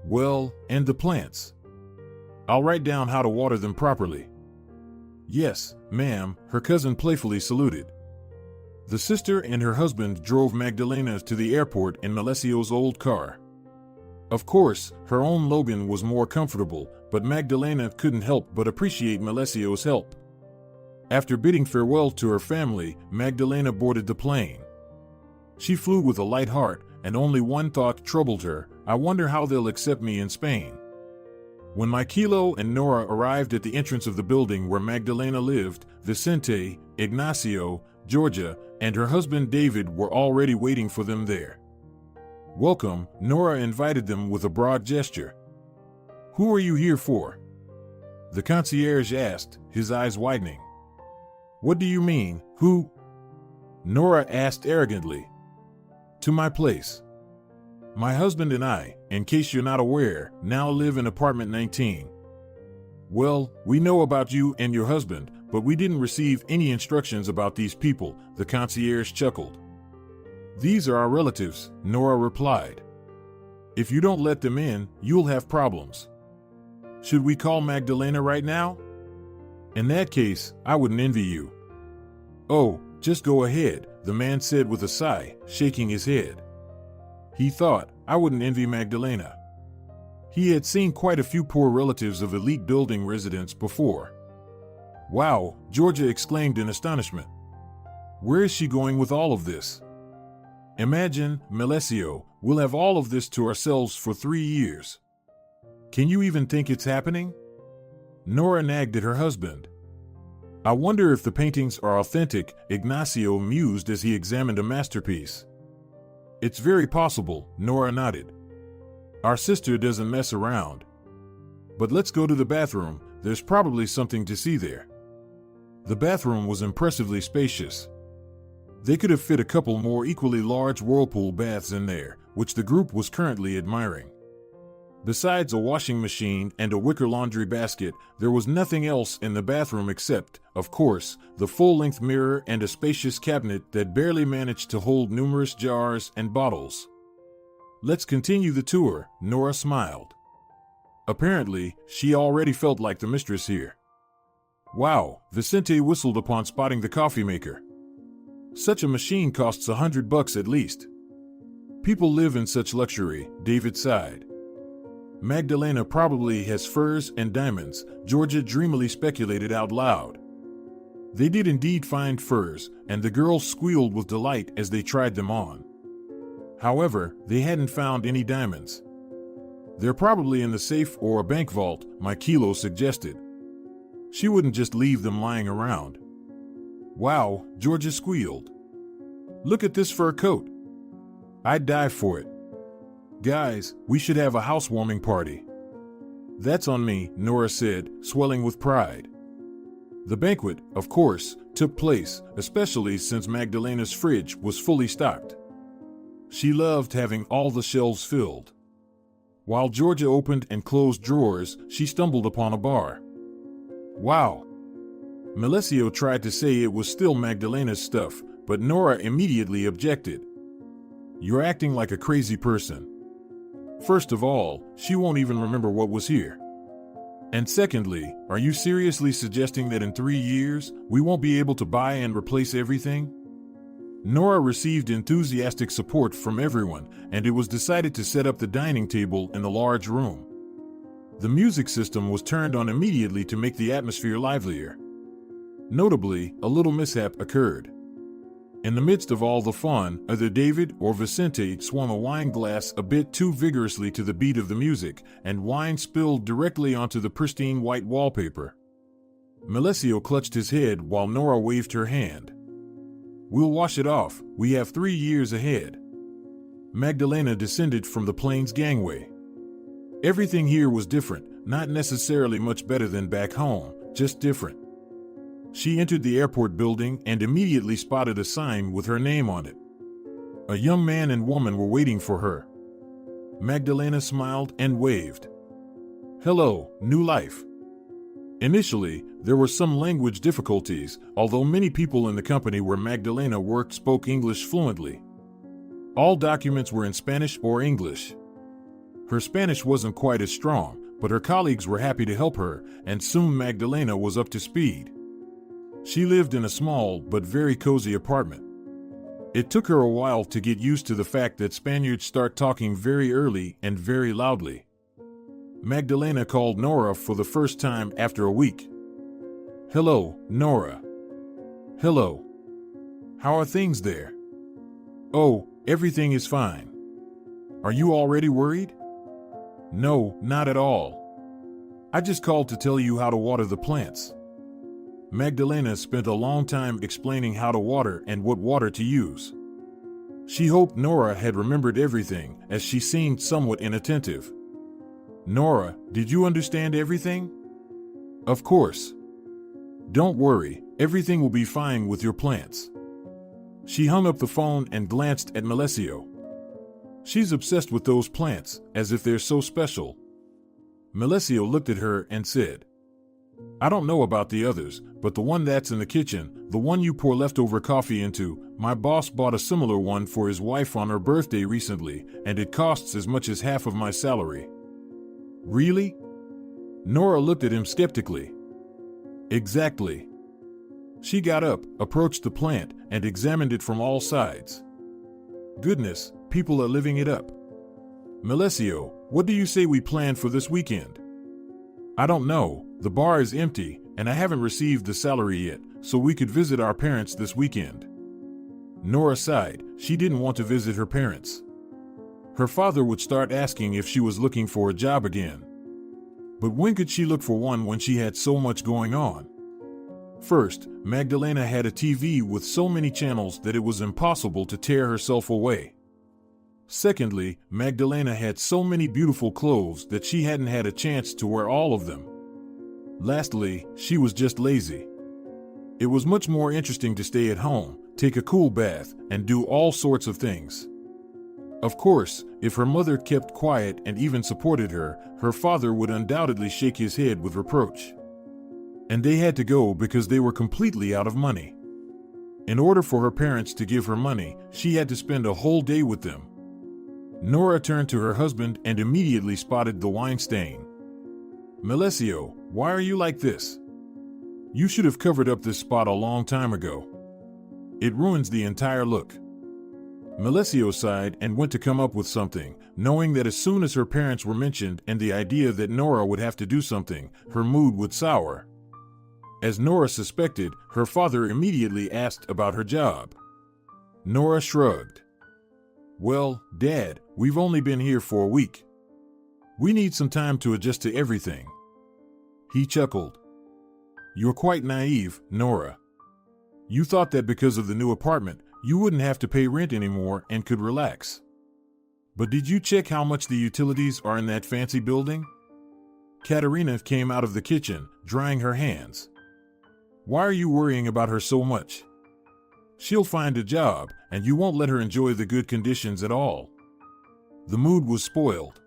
Well, and the plants. I'll write down how to water them properly." "Yes, ma'am," her cousin playfully saluted. The sister and her husband drove Magdalena to the airport in Melessio's old car. Of course, her own Logan was more comfortable, but Magdalena couldn't help but appreciate Melessio's help. After bidding farewell to her family, Magdalena boarded the plane. She flew with a light heart, and only one thought troubled her: I wonder how they'll accept me in Spain. When Michaelo and Nora arrived at the entrance of the building where Magdalena lived, Vicente, Ignacio, Georgia, and her husband David were already waiting for them there. Welcome, Nora invited them with a broad gesture. Who are you here for? The concierge asked, his eyes widening. What do you mean, who? Nora asked arrogantly. To my place. My husband and I, in case you're not aware, now live in apartment 19. Well, we know about you and your husband, but we didn't receive any instructions about these people, the concierge chuckled. These are our relatives, Nora replied. If you don't let them in, you'll have problems. Should we call Magdalena right now? In that case, I wouldn't envy you. Oh, just go ahead, the man said with a sigh, shaking his head. He thought, I wouldn't envy Magdalena. He had seen quite a few poor relatives of elite building residents before. Wow, Georgia exclaimed in astonishment. Where is she going with all of this? Imagine, Melessio, we'll have all of this to ourselves for 3 years. Can you even think it's happening? Nora nagged at her husband. I wonder if the paintings are authentic, Ignacio mused as he examined a masterpiece. It's very possible, Nora nodded. Our sister doesn't mess around. But let's go to the bathroom, there's probably something to see there. The bathroom was impressively spacious. They could have fit a couple more equally large whirlpool baths in there, which the group was currently admiring. Besides a washing machine and a wicker laundry basket, there was nothing else in the bathroom except, of course, the full-length mirror and a spacious cabinet that barely managed to hold numerous jars and bottles. Let's continue the tour, Nora smiled. Apparently, she already felt like the mistress here. Wow, Vicente whistled upon spotting the coffee maker. Such a machine costs $100 at least. People live in such luxury, David sighed. Magdalena probably has furs and diamonds, Georgia dreamily speculated out loud. They did indeed find furs, and the girls squealed with delight as they tried them on. However, they hadn't found any diamonds. They're probably in the safe or a bank vault, Michaelo suggested. She wouldn't just leave them lying around. Wow, Georgia squealed. Look at this fur coat. I'd die for it. Guys, we should have a housewarming party. That's on me, Nora said, swelling with pride. The banquet, of course, took place, especially since Magdalena's fridge was fully stocked. She loved having all the shelves filled. While Georgia opened and closed drawers, she stumbled upon a bar. Wow! Melessio tried to say it was still Magdalena's stuff, but Nora immediately objected. You're acting like a crazy person. First of all, she won't even remember what was here. And secondly, are you seriously suggesting that in 3 years, we won't be able to buy and replace everything? Nora received enthusiastic support from everyone, and it was decided to set up the dining table in the large room. The music system was turned on immediately to make the atmosphere livelier. Notably, a little mishap occurred. In the midst of all the fun, either David or Vicente swung a wine glass a bit too vigorously to the beat of the music, and wine spilled directly onto the pristine white wallpaper. Melessio clutched his head while Nora waved her hand. We'll wash it off, we have 3 years ahead. Magdalena descended from the plane's gangway. Everything here was different, not necessarily much better than back home, just different. She entered the airport building and immediately spotted a sign with her name on it. A young man and woman were waiting for her. Magdalena smiled and waved. Hello, new life. Initially, there were some language difficulties, although many people in the company where Magdalena worked spoke English fluently. All documents were in Spanish or English. Her Spanish wasn't quite as strong, but her colleagues were happy to help her, and soon Magdalena was up to speed. She lived in a small but very cozy apartment. It took her a while to get used to the fact that Spaniards start talking very early and very loudly. Magdalena called Nora for the first time after a week. "Hello, Nora." "Hello. How are things there?" "Oh, everything is fine." "Are you already worried?" "No, not at all. I just called to tell you how to water the plants." Magdalena spent a long time explaining how to water and what water to use. She hoped Nora had remembered everything, as she seemed somewhat inattentive. "Nora, did you understand everything?" "Of course. Don't worry, everything will be fine with your plants." She hung up the phone and glanced at Melesio. "She's obsessed with those plants, as if they're so special." Melesio looked at her and said, "I don't know about the others, but the one that's in the kitchen, the one you pour leftover coffee into, my boss bought a similar one for his wife on her birthday recently, and it costs as much as half of my salary." "Really?" Nora looked at him skeptically. "Exactly." She got up, approached the plant, and examined it from all sides. "Goodness, people are living it up. Melesio, what do you say we plan for this weekend?" "I don't know, the bar is empty, and I haven't received the salary yet, so we could visit our parents this weekend." Nora sighed. She didn't want to visit her parents. Her father would start asking if she was looking for a job again. But when could she look for one when she had so much going on? First, Magdalena had a TV with so many channels that it was impossible to tear herself away. Secondly, Magdalena had so many beautiful clothes that she hadn't had a chance to wear all of them. Lastly, she was just lazy. It was much more interesting to stay at home, take a cool bath, and do all sorts of things. Of course, if her mother kept quiet and even supported her, her father would undoubtedly shake his head with reproach. And they had to go because they were completely out of money. In order for her parents to give her money, she had to spend a whole day with them. Nora turned to her husband and immediately spotted the wine stain. "Melesio, why are you like this? You should have covered up this spot a long time ago. It ruins the entire look." Melesio sighed and went to come up with something, knowing that as soon as her parents were mentioned and the idea that Nora would have to do something, her mood would sour. As Nora suspected, her father immediately asked about her job. Nora shrugged. "Well, Dad, we've only been here for a week. We need some time to adjust to everything." He chuckled. "You're quite naive, Nora. You thought that because of the new apartment, you wouldn't have to pay rent anymore and could relax. But did you check how much the utilities are in that fancy building?" Katerina came out of the kitchen, drying her hands. "Why are you worrying about her so much? She'll find a job, and you won't let her enjoy the good conditions at all." The mood was spoiled.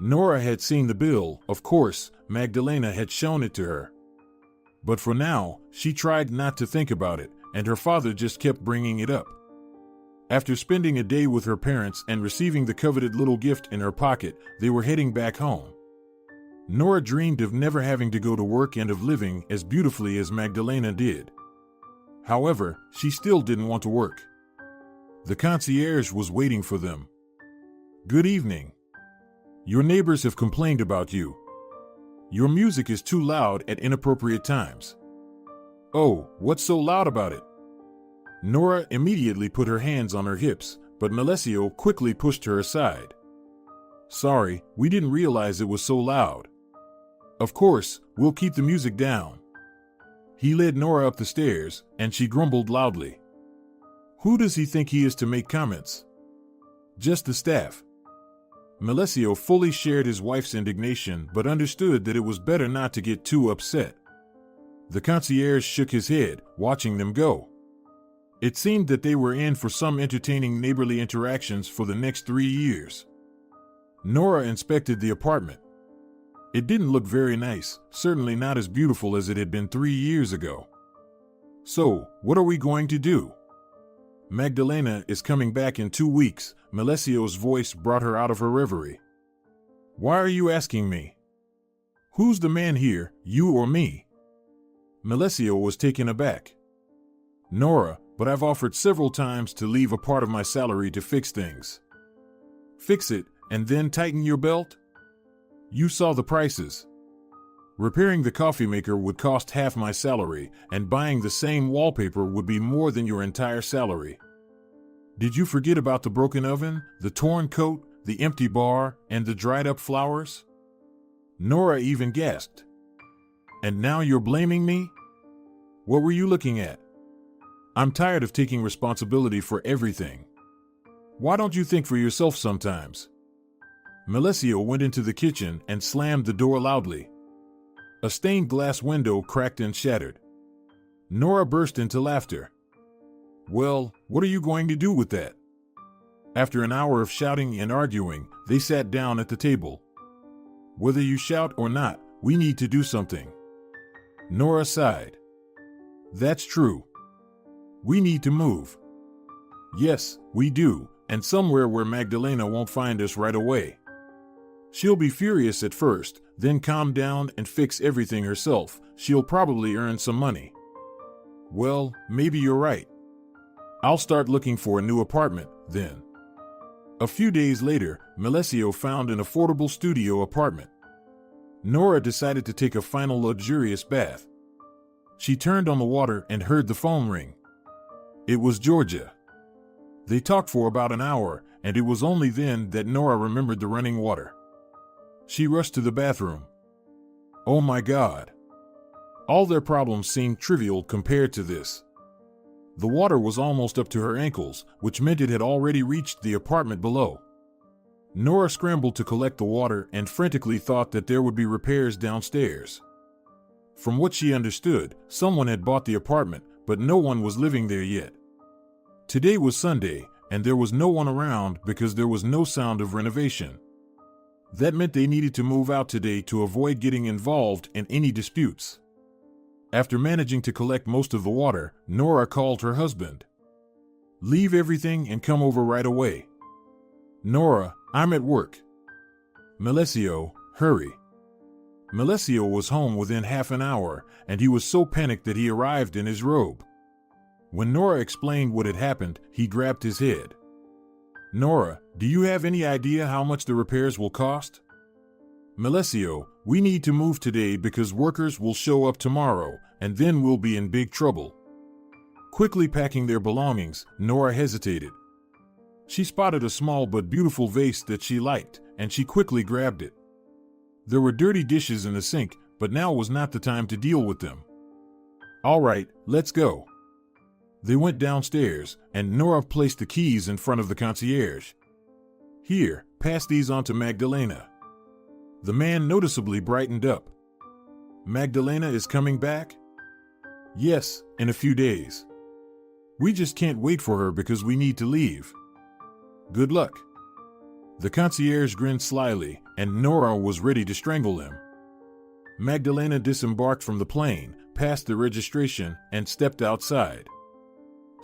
Nora had seen the bill, of course, Magdalena had shown it to her. But for now, she tried not to think about it, and her father just kept bringing it up. After spending a day with her parents and receiving the coveted little gift in her pocket, they were heading back home. Nora dreamed of never having to go to work and of living as beautifully as Magdalena did. However, she still didn't want to work. The concierge was waiting for them. "Good evening. Your neighbors have complained about you. Your music is too loud at inappropriate times." "Oh, what's so loud about it?" Nora immediately put her hands on her hips, but Melesio quickly pushed her aside. "Sorry, we didn't realize it was so loud. Of course, we'll keep the music down." He led Nora up the stairs, and she grumbled loudly. "Who does he think he is to make comments? Just the staff." Melesio fully shared his wife's indignation but understood that it was better not to get too upset. The concierge shook his head, watching them go. It seemed that they were in for some entertaining neighborly interactions for the next 3 years. Nora inspected the apartment. It didn't look very nice, certainly not as beautiful as it had been 3 years ago. "So, what are we going to do?" "Magdalena is coming back in 2 weeks, Melesio's voice brought her out of her reverie. "Why are you asking me? Who's the man here, you or me?" Melesio was taken aback. "Nora, but I've offered several times to leave a part of my salary to fix things. Fix it, and then tighten your belt? You saw the prices. Repairing the coffee maker would cost half my salary, and buying the same wallpaper would be more than your entire salary. Did you forget about the broken oven, the torn coat, the empty bar, and the dried-up flowers? Nora even gasped. And now you're blaming me? What were you looking at? I'm tired of taking responsibility for everything. Why don't you think for yourself sometimes? Melesio went into the kitchen and slammed the door loudly. A stained glass window cracked and shattered. Nora burst into laughter. Well, what are you going to do with that? After an hour of shouting and arguing, they sat down at the table. Whether you shout or not, we need to do something. Nora sighed. That's true. We need to move. Yes, we do, and somewhere where Magdalena won't find us right away. She'll be furious at first, then calm down and fix everything herself. She'll probably earn some money. Well, maybe you're right. I'll start looking for a new apartment, then. A few days later, Melesio found an affordable studio apartment. Nora decided to take a final luxurious bath. She turned on the water and heard the phone ring. It was Georgia. They talked for about an hour, and it was only then that Nora remembered the running water. She rushed to the bathroom. Oh my God. All their problems seemed trivial compared to this. The water was almost up to her ankles, which meant it had already reached the apartment below. Nora scrambled to collect the water and frantically thought that there would be repairs downstairs. From what she understood, someone had bought the apartment, but no one was living there yet. Today was Sunday, and there was no one around because there was no sound of renovation. That meant they needed to move out today to avoid getting involved in any disputes. After managing to collect most of the water, Nora called her husband. Leave everything and come over right away. Nora, I'm at work. Melesio, hurry. Melesio was home within half an hour, and he was so panicked that he arrived in his robe. When Nora explained what had happened, he grabbed his head. Nora, do you have any idea how much the repairs will cost? Melesio, we need to move today because workers will show up tomorrow, and then we'll be in big trouble. Quickly packing their belongings, Nora hesitated. She spotted a small but beautiful vase that she liked, and she quickly grabbed it. There were dirty dishes in the sink, but now was not the time to deal with them. All right, let's go. They went downstairs, and Nora placed the keys in front of the concierge. Here, pass these on to Magdalena. The man noticeably brightened up. Magdalena is coming back? Yes, in a few days. We just can't wait for her because we need to leave. Good luck. The concierge grinned slyly, and Nora was ready to strangle him. Magdalena disembarked from the plane, passed the registration, and stepped outside.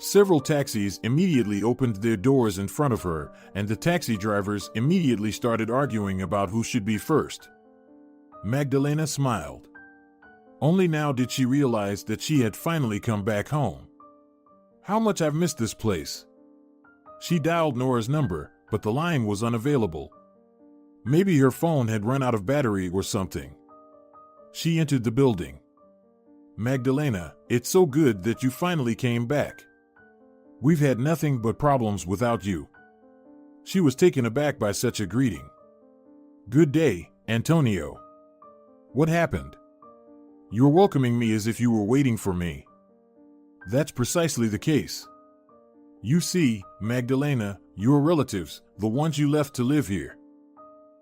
Several taxis immediately opened their doors in front of her, and the taxi drivers immediately started arguing about who should be first. Magdalena smiled. Only now did she realize that she had finally come back home. How much I've missed this place. She dialed Nora's number, but the line was unavailable. Maybe her phone had run out of battery or something. She entered the building. Magdalena, it's so good that you finally came back. We've had nothing but problems without you. She was taken aback by such a greeting. Good day, Antonio. What happened? You're welcoming me as if you were waiting for me. That's precisely the case. You see, Magdalena, your relatives, the ones you left to live here.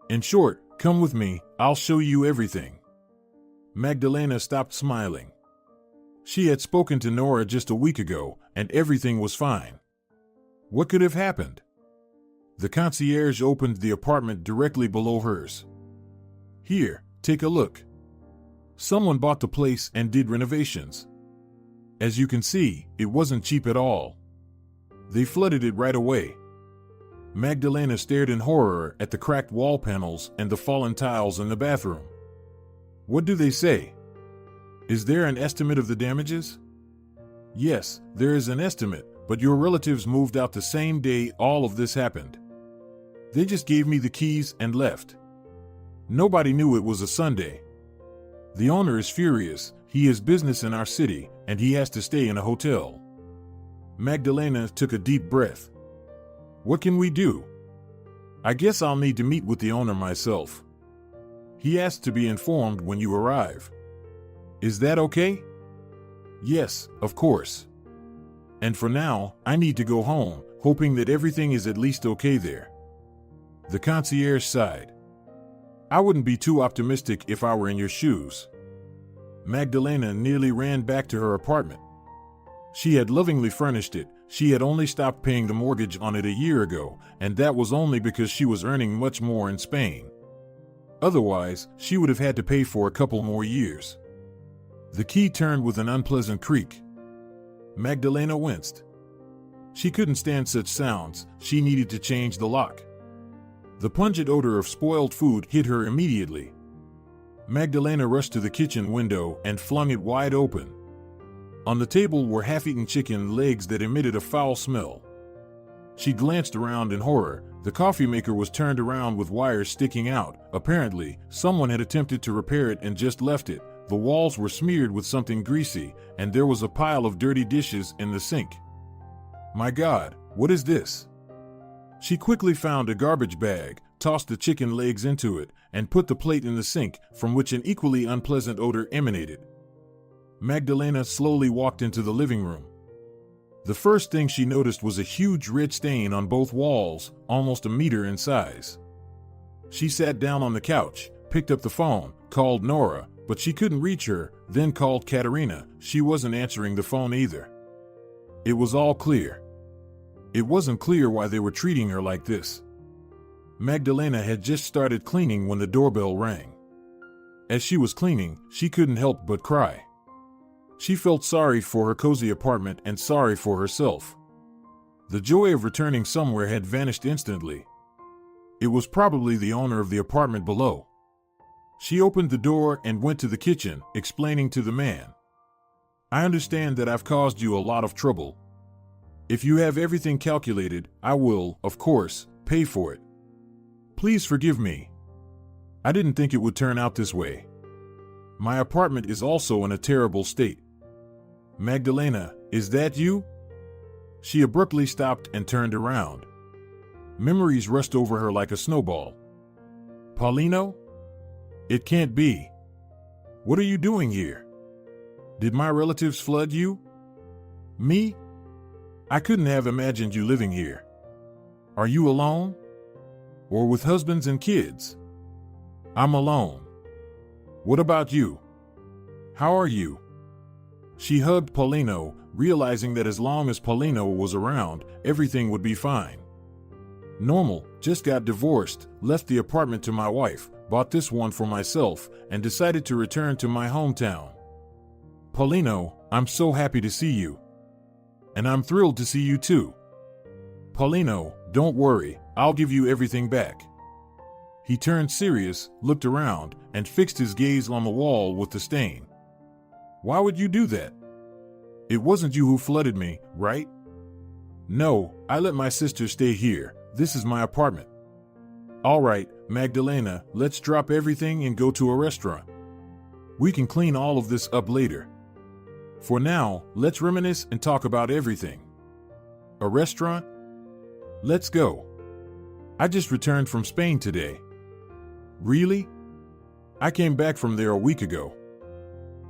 In short, come with me, I'll show you everything. Magdalena stopped smiling. She had spoken to Nora just a week ago, and everything was fine. What could have happened? The concierge opened the apartment directly below hers. Here, take a look. Someone bought the place and did renovations. As you can see, it wasn't cheap at all. They flooded it right away. Magdalena stared in horror at the cracked wall panels and the fallen tiles in the bathroom. What do they say? Is there an estimate of the damages? Yes, there is an estimate, but your relatives moved out the same day all of this happened. They just gave me the keys and left. Nobody knew it was a Sunday. The owner is furious. He has business in our city, and he has to stay in a hotel. Magdalena took a deep breath. What can we do? I guess I'll need to meet with the owner myself. He asked to be informed when you arrive. Is that okay? Yes, of course. And for now, I need to go home, hoping that everything is at least okay there. The concierge sighed. I wouldn't be too optimistic if I were in your shoes. Magdalena nearly ran back to her apartment. She had lovingly furnished it. She had only stopped paying the mortgage on it a year ago, and that was only because she was earning much more in Spain. Otherwise, she would have had to pay for a couple more years. The key turned with an unpleasant creak. Magdalena winced. She couldn't stand such sounds. She needed to change the lock. The pungent odor of spoiled food hit her immediately. Magdalena rushed to the kitchen window and flung it wide open. On the table were half-eaten chicken legs that emitted a foul smell. She glanced around in horror. The coffee maker was turned around with wires sticking out. Apparently, someone had attempted to repair it and just left it. The walls were smeared with something greasy, and there was a pile of dirty dishes in the sink. My God, what is this? She quickly found a garbage bag, tossed the chicken legs into it, and put the plate in the sink, from which an equally unpleasant odor emanated. Magdalena slowly walked into the living room. The first thing she noticed was a huge red stain on both walls, almost a meter in size. She sat down on the couch, picked up the phone, called Nora, but she couldn't reach her, then called Katerina. She wasn't answering the phone either. It was all clear. It wasn't clear why they were treating her like this. Magdalena had just started cleaning when the doorbell rang. As she was cleaning, she couldn't help but cry. She felt sorry for her cozy apartment and sorry for herself. The joy of returning somewhere had vanished instantly. It was probably the owner of the apartment below. She opened the door and went to the kitchen, explaining to the man, I understand that I've caused you a lot of trouble. If you have everything calculated, I will, of course, pay for it. Please forgive me. I didn't think it would turn out this way. My apartment is also in a terrible state. Magdalena, is that you? She abruptly stopped and turned around. Memories rushed over her like a snowball. Paulino? It can't be. What are you doing here? Did my relatives flood you? Me? I couldn't have imagined you living here. Are you alone? Or with husbands and kids? I'm alone. What about you? How are you? She hugged Paulino, realizing that as long as Paulino was around, everything would be fine. Normal, just got divorced, left the apartment to my wife, bought this one for myself, and decided to return to my hometown. Paulino, I'm so happy to see you. And I'm thrilled to see you too. Paulino, don't worry, I'll give you everything back. He turned serious, looked around, and fixed his gaze on the wall with the stain. Why would you do that? It wasn't you who flooded me, right? No, I let my sister stay here. This is my apartment. All right, Magdalena, let's drop everything and go to a restaurant. We can clean all of this up later. For now, let's reminisce and talk about everything. A restaurant? Let's go. I just returned from Spain today. Really? I came back from there a week ago.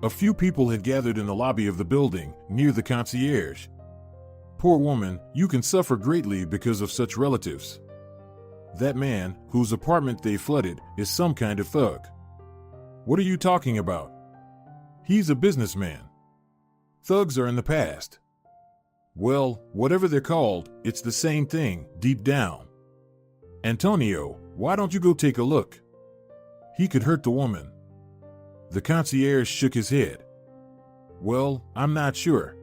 A few people had gathered in the lobby of the building, near the concierge. Poor woman, you can suffer greatly because of such relatives. That man, whose apartment they flooded, is some kind of thug. What are you talking about? He's a businessman. Thugs are in the past. Well, whatever they're called, it's the same thing, deep down. Antonio, why don't you go take a look? He could hurt the woman. The concierge shook his head. Well, I'm not sure.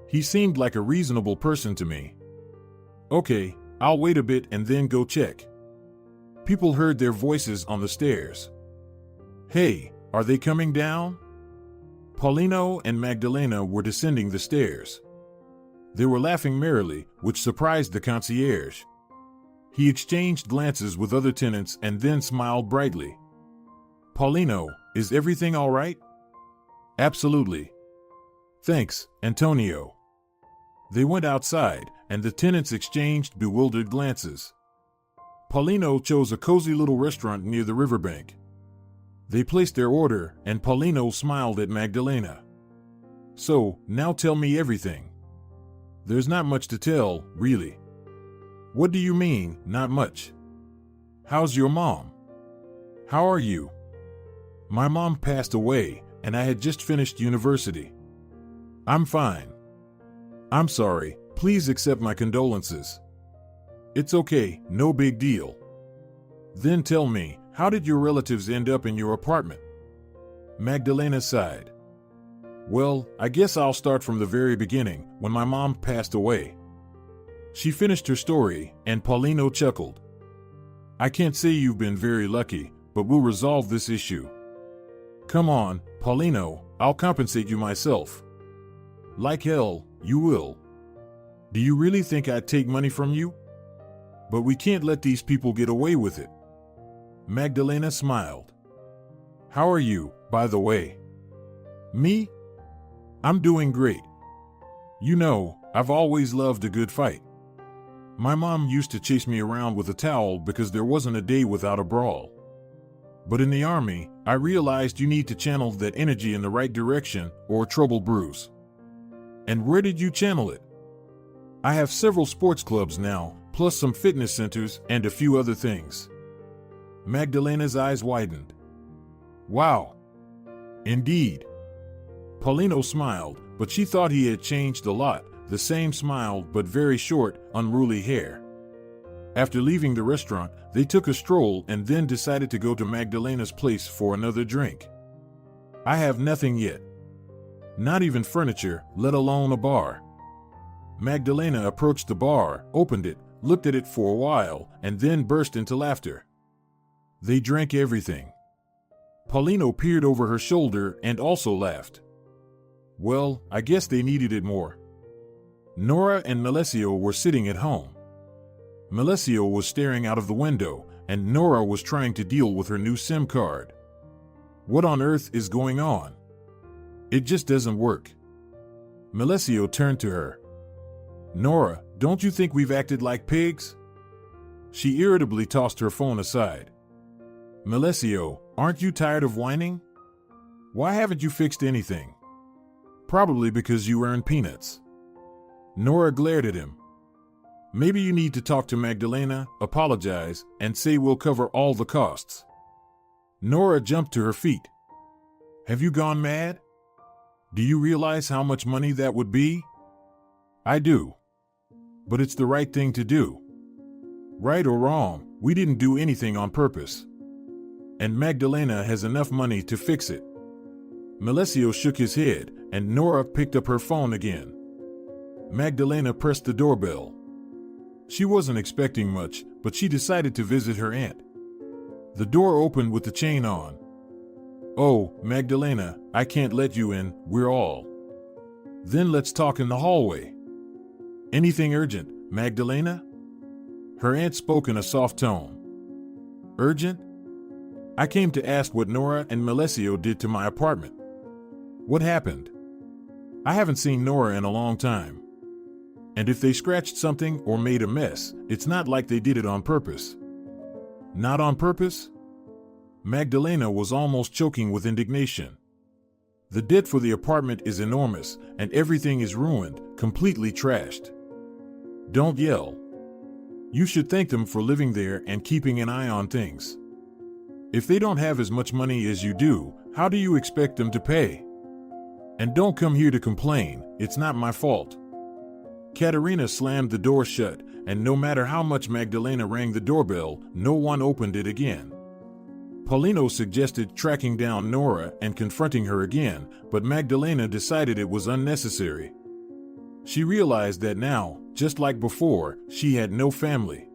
He seemed like a reasonable person to me. Okay, I'll wait a bit and then go check. People heard their voices on the stairs. Hey, are they coming down? Paulino and Magdalena were descending the stairs. They were laughing merrily, which surprised the concierge. He exchanged glances with other tenants and then smiled brightly. "Paulino, is everything all right?" "Absolutely. Thanks, Antonio." They went outside, and the tenants exchanged bewildered glances. Paulino chose a cozy little restaurant near the riverbank. They placed their order, and Paulino smiled at Magdalena. "So, now tell me everything." "There's not much to tell, really." "What do you mean, not much?" "How's your mom?" "How are you?" "My mom passed away, and I had just finished university." "I'm fine." "I'm sorry, please accept my condolences." "It's okay, no big deal." "Then tell me, how did your relatives end up in your apartment?" Magdalena sighed. "Well, I guess I'll start from the very beginning, when my mom passed away." She finished her story, and Paulino chuckled. "I can't say you've been very lucky, but we'll resolve this issue." "Come on, Paulino, I'll compensate you myself." "Like hell, you will." "Do you really think I'd take money from you?" "But we can't let these people get away with it." Magdalena smiled. "How are you, by the way?" "Me? I'm doing great. You know, I've always loved a good fight. My mom used to chase me around with a towel because there wasn't a day without a brawl. But in the army, I realized you need to channel that energy in the right direction or trouble brews." "And where did you channel it?" "I have several sports clubs now, plus some fitness centers and a few other things." Magdalena's eyes widened. "Wow. Indeed." Paulino smiled, but she thought he had changed a lot, the same smile but very short, unruly hair. After leaving the restaurant, they took a stroll and then decided to go to Magdalena's place for another drink. "I have nothing yet. Not even furniture, let alone a bar." Magdalena approached the bar, opened it, looked at it for a while, and then burst into laughter. They drank everything. Paulino peered over her shoulder and also laughed. Well, I guess they needed it more. Nora and Melesio were sitting at home. Melesio was staring out of the window, and Nora was trying to deal with her new SIM card. What on earth is going on? It just doesn't work. Melesio turned to her. Nora, don't you think we've acted like pigs? She irritably tossed her phone aside. Melesio, aren't you tired of whining? Why haven't you fixed anything? Probably because you earn peanuts. Nora glared at him. Maybe you need to talk to Magdalena, apologize, and say we'll cover all the costs. Nora jumped to her feet. Have you gone mad? Do you realize how much money that would be? I do. But it's the right thing to do. Right or wrong, we didn't do anything on purpose. And Magdalena has enough money to fix it. Melesio shook his head, and Nora picked up her phone again. Magdalena pressed the doorbell. She wasn't expecting much, but she decided to visit her aunt. The door opened with the chain on. Oh, Magdalena, I can't let you in, we're all. Then let's talk in the hallway. Anything urgent, Magdalena? Her aunt spoke in a soft tone. Urgent? I came to ask what Nora and Melesio did to my apartment. What happened? I haven't seen Nora in a long time. And if they scratched something or made a mess, it's not like they did it on purpose. Not on purpose? Magdalena was almost choking with indignation. The debt for the apartment is enormous, and everything is ruined, completely trashed. Don't yell. You should thank them for living there and keeping an eye on things. If they don't have as much money as you do, how do you expect them to pay? And don't come here to complain, it's not my fault. Katerina slammed the door shut, and no matter how much Magdalena rang the doorbell, no one opened it again. Paulino suggested tracking down Nora and confronting her again, but Magdalena decided it was unnecessary. She realized that now, just like before, she had no family.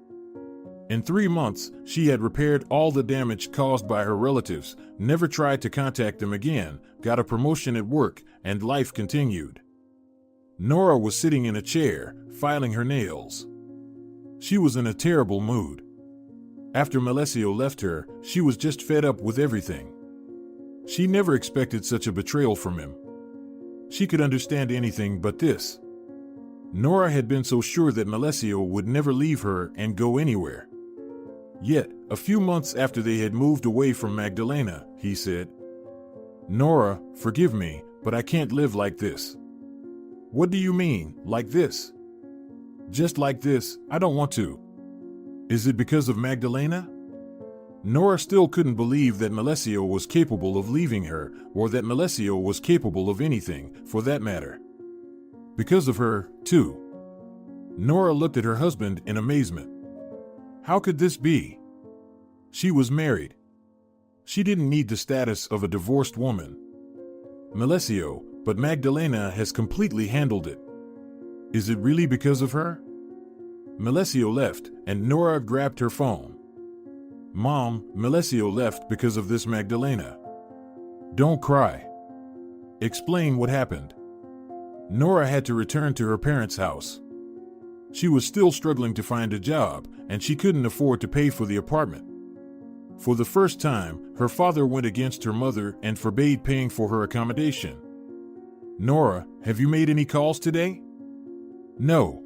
In 3 months, she had repaired all the damage caused by her relatives, never tried to contact them again, got a promotion at work, and life continued. Nora was sitting in a chair, filing her nails. She was in a terrible mood. After Melesio left her, she was just fed up with everything. She never expected such a betrayal from him. She could understand anything but this. Nora had been so sure that Melesio would never leave her and go anywhere. Yet, a few months after they had moved away from Magdalena, he said, "Nora, forgive me, but I can't live like this." "What do you mean, like this?" "Just like this, I don't want to." "Is it because of Magdalena?" Nora still couldn't believe that Melesio was capable of leaving her, or that Melesio was capable of anything, for that matter. Because of her, too. Nora looked at her husband in amazement. How could this be? She was married. She didn't need the status of a divorced woman. Melesio, but Magdalena has completely handled it. Is it really because of her? Melesio left, and Nora grabbed her phone. "Mom, Melesio left because of this Magdalena." "Don't cry. Explain what happened." Nora had to return to her parents' house. She was still struggling to find a job, and she couldn't afford to pay for the apartment. For the first time, her father went against her mother and forbade paying for her accommodation. "Nora, have you made any calls today?" "No.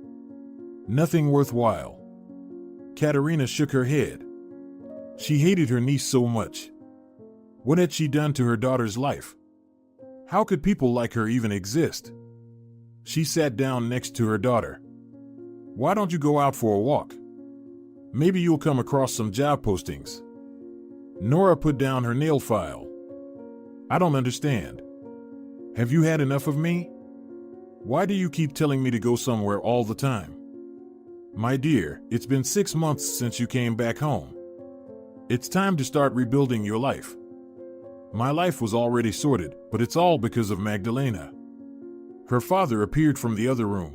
Nothing worthwhile." Katerina shook her head. She hated her niece so much. What had she done to her daughter's life? How could people like her even exist? She sat down next to her daughter. "Why don't you go out for a walk? Maybe you'll come across some job postings." Nora put down her nail file. "I don't understand. Have you had enough of me? Why do you keep telling me to go somewhere all the time? My dear, it's been 6 months since you came back home. It's time to start rebuilding your life. My life was already sorted, but it's all because of Magdalena." Her father appeared from the other room.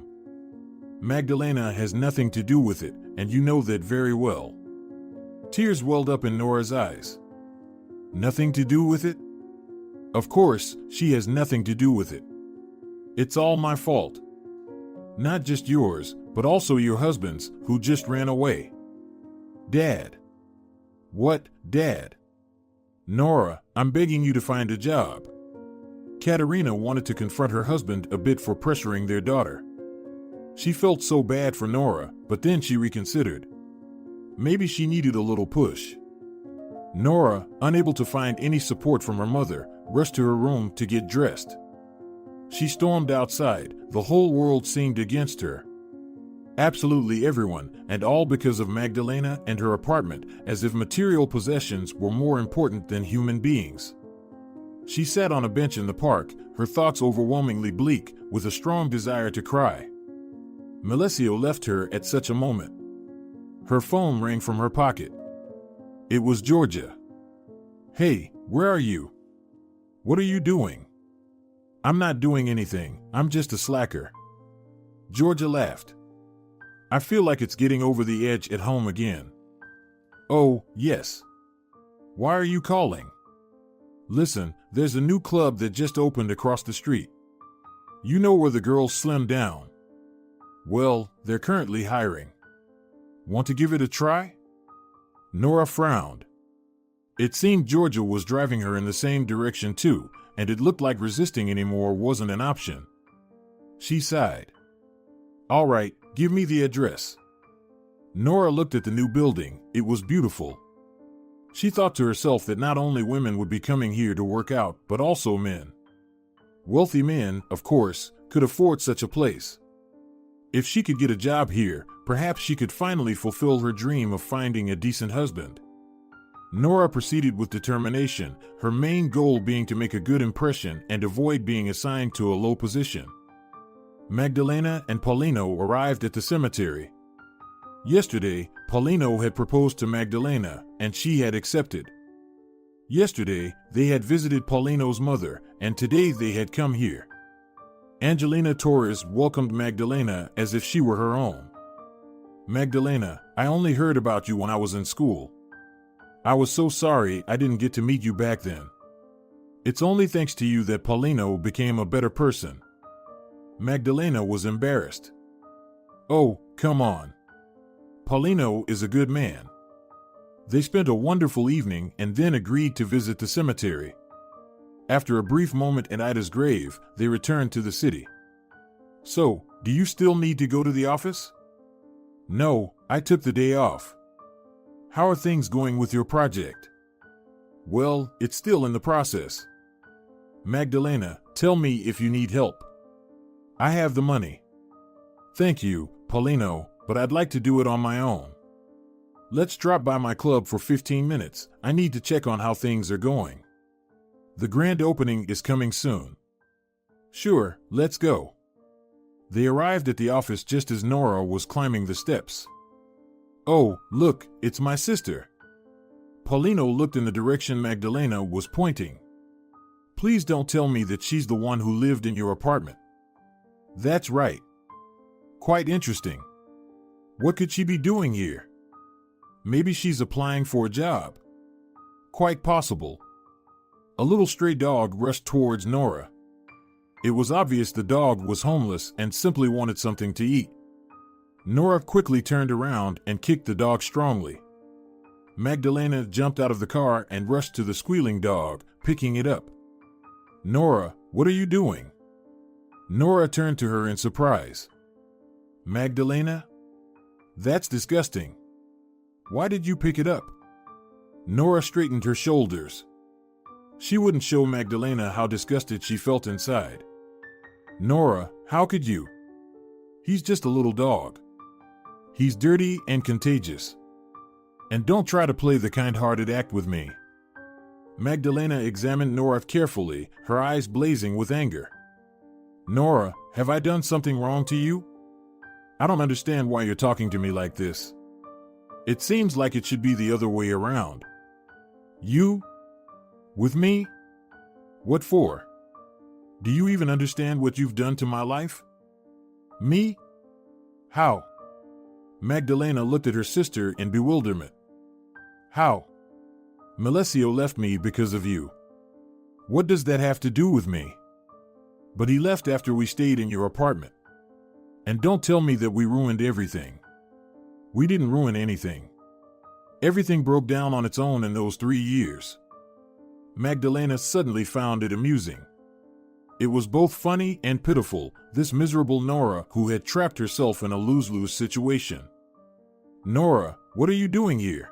"Magdalena has nothing to do with it, and you know that very well." Tears welled up in Nora's eyes. "Nothing to do with it? Of course, she has nothing to do with it. It's all my fault. Not just yours, but also your husband's, who just ran away." "Dad." "What, Dad?" "Nora, I'm begging you to find a job." Katerina wanted to confront her husband a bit for pressuring their daughter. She felt so bad for Nora, but then she reconsidered. Maybe she needed a little push. Nora, unable to find any support from her mother, rushed to her room to get dressed. She stormed outside. The whole world seemed against her. Absolutely everyone, and all because of Magdalena and her apartment, as if material possessions were more important than human beings. She sat on a bench in the park, her thoughts overwhelmingly bleak, with a strong desire to cry. Melesio left her at such a moment. Her phone rang from her pocket. It was Georgia. "Hey, where are you? What are you doing?" "I'm not doing anything, I'm just a slacker." Georgia laughed. "I feel like it's getting over the edge at home again." "Oh, yes. Why are you calling?" "Listen, there's a new club that just opened across the street. You know where the girls slim down? Well, they're currently hiring. Want to give it a try?" Nora frowned. It seemed Georgia was driving her in the same direction too, and it looked like resisting anymore wasn't an option. She sighed. "All right, give me the address." Nora looked at the new building. It was beautiful. She thought to herself that not only women would be coming here to work out, but also men. Wealthy men, of course, could afford such a place. If she could get a job here, perhaps she could finally fulfill her dream of finding a decent husband. Nora proceeded with determination, her main goal being to make a good impression and avoid being assigned to a low position. Magdalena and Paulino arrived at the cemetery. Yesterday, Paulino had proposed to Magdalena, and she had accepted. Yesterday, they had visited Paulino's mother, and today they had come here. Angelina Torres welcomed Magdalena as if she were her own. Magdalena, I only heard about you when I was in school. I was so sorry I didn't get to meet you back then. It's only thanks to you that Paulino became a better person. Magdalena was embarrassed. Oh, come on. Paulino is a good man. They spent a wonderful evening and then agreed to visit the cemetery. After a brief moment at Ida's grave, they returned to the city. So, do you still need to go to the office? No, I took the day off. How are things going with your project? Well, it's still in the process. Magdalena, tell me if you need help. I have the money. Thank you, Paulino, but I'd like to do it on my own. Let's drop by my club for 15 minutes. I need to check on how things are going. The grand opening is coming soon. Sure, let's go. They arrived at the office just as Nora was climbing the steps. Oh, look, it's my sister. Paulino looked in the direction Magdalena was pointing. Please don't tell me that she's the one who lived in your apartment. That's right. Quite interesting. What could she be doing here? Maybe she's applying for a job. Quite possible. A little stray dog rushed towards Nora. It was obvious the dog was homeless and simply wanted something to eat. Nora quickly turned around and kicked the dog strongly. Magdalena jumped out of the car and rushed to the squealing dog, picking it up. Nora, what are you doing? Nora turned to her in surprise. Magdalena? That's disgusting. Why did you pick it up? Nora straightened her shoulders. She wouldn't show Magdalena how disgusted she felt inside. Nora, how could you? He's just a little dog. He's dirty and contagious. And don't try to play the kind-hearted act with me. Magdalena examined Nora carefully, her eyes blazing with anger. Nora, have I done something wrong to you? I don't understand why you're talking to me like this. It seems like it should be the other way around. You? With me? What for? Do you even understand what you've done to my life? Me? How? Magdalena looked at her sister in bewilderment. How? Melesio left me because of you. What does that have to do with me? But he left after we stayed in your apartment. And don't tell me that we ruined everything. We didn't ruin anything. Everything broke down on its own in those 3 years. Magdalena suddenly found it amusing. It was both funny and pitiful, this miserable Nora who had trapped herself in a lose-lose situation. Nora, what are you doing here?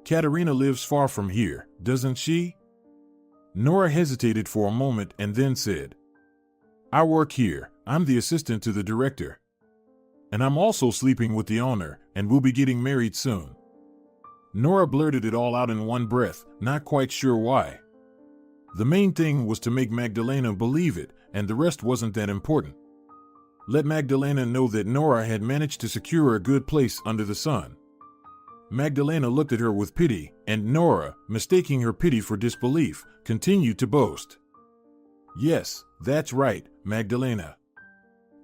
Katerina lives far from here, doesn't she? Nora hesitated for a moment and then said, I work here. I'm the assistant to the director. And I'm also sleeping with the owner, and we'll be getting married soon. Nora blurted it all out in one breath, not quite sure why. The main thing was to make Magdalena believe it, and the rest wasn't that important. Let Magdalena know that Nora had managed to secure a good place under the sun. Magdalena looked at her with pity, and Nora, mistaking her pity for disbelief, continued to boast. Yes, that's right, Magdalena.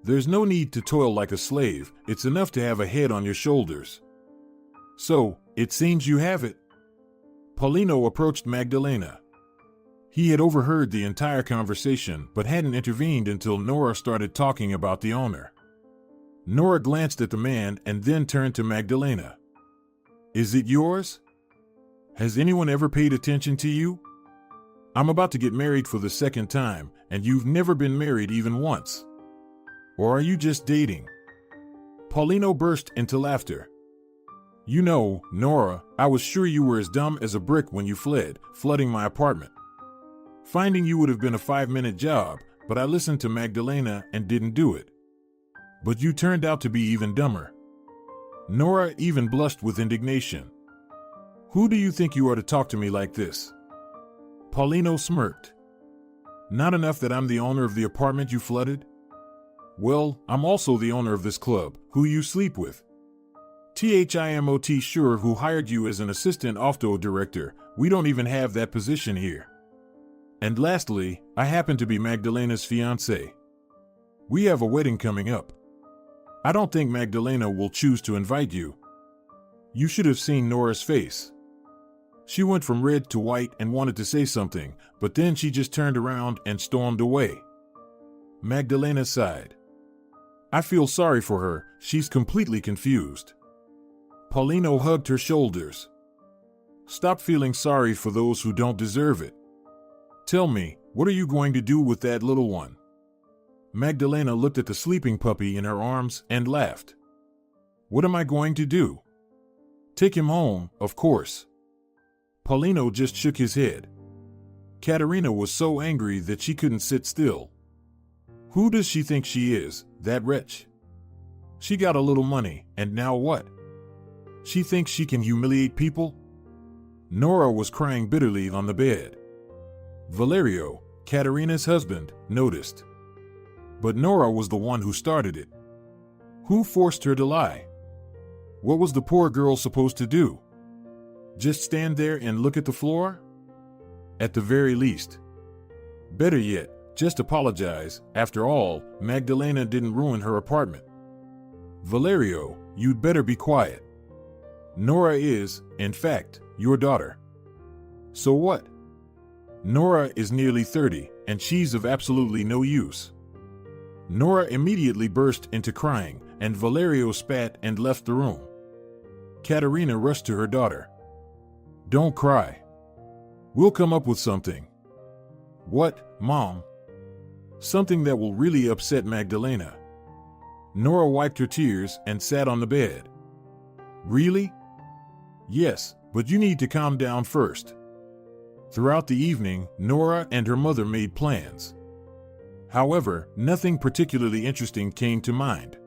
There's no need to toil like a slave, it's enough to have a head on your shoulders. So, it seems you have it. Paulino approached Magdalena. He had overheard the entire conversation but hadn't intervened until Nora started talking about the owner. Nora glanced at the man and then turned to Magdalena. Is it yours? Has anyone ever paid attention to you? I'm about to get married for the second time, and you've never been married even once. Or are you just dating? Paulino burst into laughter. You know, Nora, I was sure you were as dumb as a brick when you fled, flooding my apartment. Finding you would have been a 5-minute job, but I listened to Magdalena and didn't do it. But you turned out to be even dumber. Nora even blushed with indignation. Who do you think you are to talk to me like this? Paulino smirked. Not enough that I'm the owner of the apartment you flooded? Well, I'm also the owner of this club, who you sleep with. THIMOT sure who hired you as an assistant OFTO director, we don't even have that position here. And lastly, I happen to be Magdalena's fiancé. We have a wedding coming up. I don't think Magdalena will choose to invite you. You should have seen Nora's face. She went from red to white and wanted to say something, but then she just turned around and stormed away. Magdalena sighed. I feel sorry for her, she's completely confused. Paulino hugged her shoulders. Stop feeling sorry for those who don't deserve it. Tell me, what are you going to do with that little one? Magdalena looked at the sleeping puppy in her arms and laughed. What am I going to do? Take him home, of course. Paulino just shook his head. Katerina was so angry that she couldn't sit still. Who does she think she is, that wretch? She got a little money, and now what? She thinks she can humiliate people? Nora was crying bitterly on the bed. Valerio, Katerina's husband, noticed. But Nora was the one who started it. Who forced her to lie? What was the poor girl supposed to do? Just stand there and look at the floor? At the very least. Better yet, just apologize. After all, Magdalena didn't ruin her apartment. Valerio, you'd better be quiet. Nora is, in fact, your daughter. So what? Nora is nearly 30, and she's of absolutely no use. Nora immediately burst into crying, and Valerio spat and left the room. Katerina rushed to her daughter. Don't cry. We'll come up with something. What, Mom? Something that will really upset Magdalena. Nora wiped her tears and sat on the bed. Really? Yes, but you need to calm down first. Throughout the evening, Nora and her mother made plans. However, nothing particularly interesting came to mind.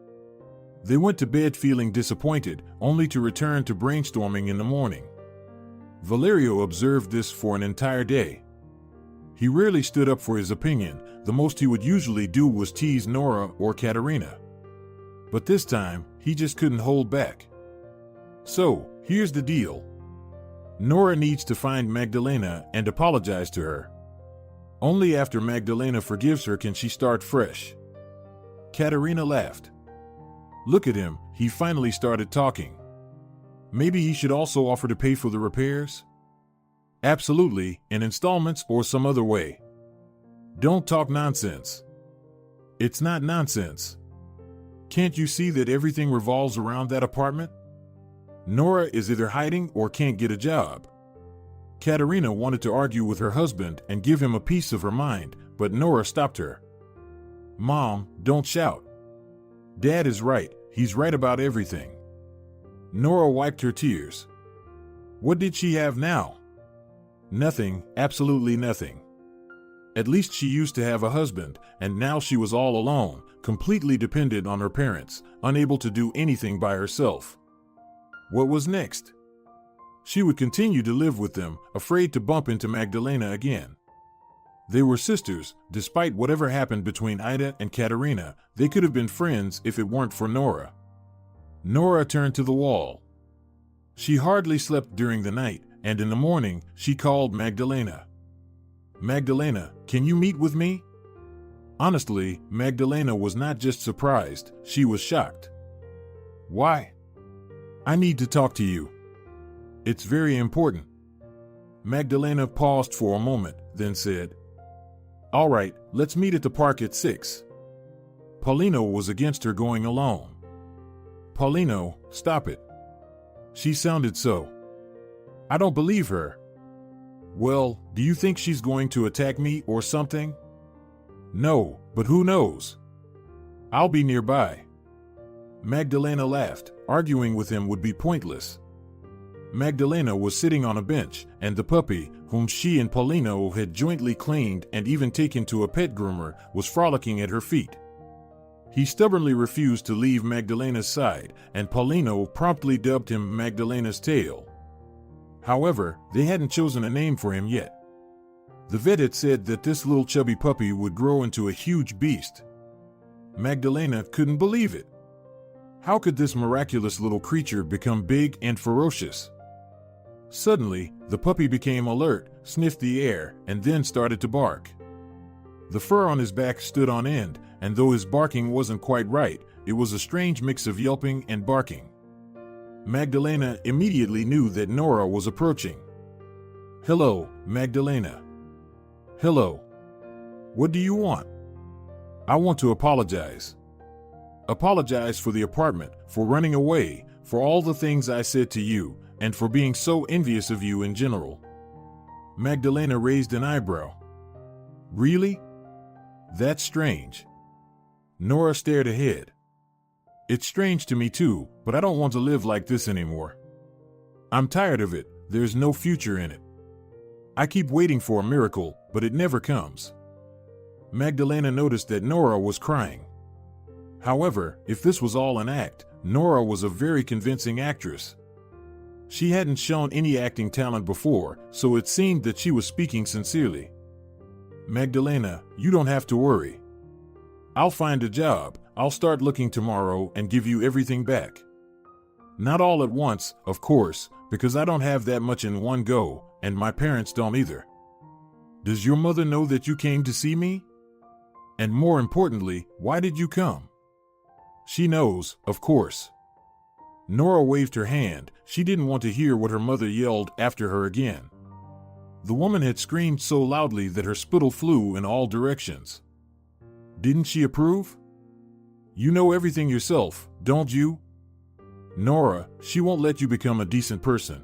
They went to bed feeling disappointed, only to return to brainstorming in the morning. Valerio observed this for an entire day. He rarely stood up for his opinion. The most he would usually do was tease Nora or Katerina. But this time, he just couldn't hold back. So, here's the deal. Nora needs to find Magdalena and apologize to her. Only after Magdalena forgives her can she start fresh. Katerina laughed. Look at him, he finally started talking. Maybe he should also offer to pay for the repairs? Absolutely, in installments or some other way. Don't talk nonsense. It's not nonsense. Can't you see that everything revolves around that apartment? Nora is either hiding or can't get a job. Katerina wanted to argue with her husband and give him a piece of her mind, but Nora stopped her. Mom, don't shout. Dad is right, he's right about everything. Nora wiped her tears. What did she have now? Nothing, absolutely nothing. At least she used to have a husband, and now she was all alone, completely dependent on her parents, unable to do anything by herself. What was next? She would continue to live with them, afraid to bump into Magdalena again. They were sisters. Despite whatever happened between Ida and Katerina, they could have been friends if it weren't for Nora. Nora turned to the wall. She hardly slept during the night, and in the morning, she called Magdalena. Magdalena, can you meet with me? Honestly, Magdalena was not just surprised, she was shocked. Why? I need to talk to you. It's very important. Magdalena paused for a moment, then said, All right, let's meet at the park at 6. Paulino was against her going alone. Paulino, stop it. She sounded so. I don't believe her. Well, do you think she's going to attack me or something? No, but who knows? I'll be nearby. Magdalena laughed. Arguing with him would be pointless. Magdalena was sitting on a bench, and the puppy, whom she and Paulino had jointly cleaned and even taken to a pet groomer, was frolicking at her feet. He stubbornly refused to leave Magdalena's side, and Paulino promptly dubbed him Magdalena's tail. However, they hadn't chosen a name for him yet. The vet had said that this little chubby puppy would grow into a huge beast. Magdalena couldn't believe it. How could this miraculous little creature become big and ferocious? Suddenly, the puppy became alert, sniffed the air, and then started to bark. The fur on his back stood on end, and though his barking wasn't quite right, it was a strange mix of yelping and barking. Magdalena immediately knew that Nora was approaching. "Hello, Magdalena." "Hello. What do you want?" "I want to apologize. Apologize for the apartment, for running away, for all the things I said to you, and for being so envious of you in general." Magdalena raised an eyebrow. "Really? That's strange." Nora stared ahead. "It's strange to me too, but I don't want to live like this anymore. I'm tired of it. There's no future in it. I keep waiting for a miracle, but it never comes." Magdalena noticed that Nora was crying. However, if this was all an act, Nora was a very convincing actress. She hadn't shown any acting talent before, so it seemed that she was speaking sincerely. "Magdalena, you don't have to worry. I'll find a job. I'll start looking tomorrow and give you everything back. Not all at once, of course, because I don't have that much in one go, and my parents don't either." "Does your mother know that you came to see me? And more importantly, why did you come?" "She knows, of course." Nora waved her hand. She didn't want to hear what her mother yelled after her again. The woman had screamed so loudly that her spittle flew in all directions. Didn't she approve? "You know everything yourself, don't you?" "Nora, she won't let you become a decent person."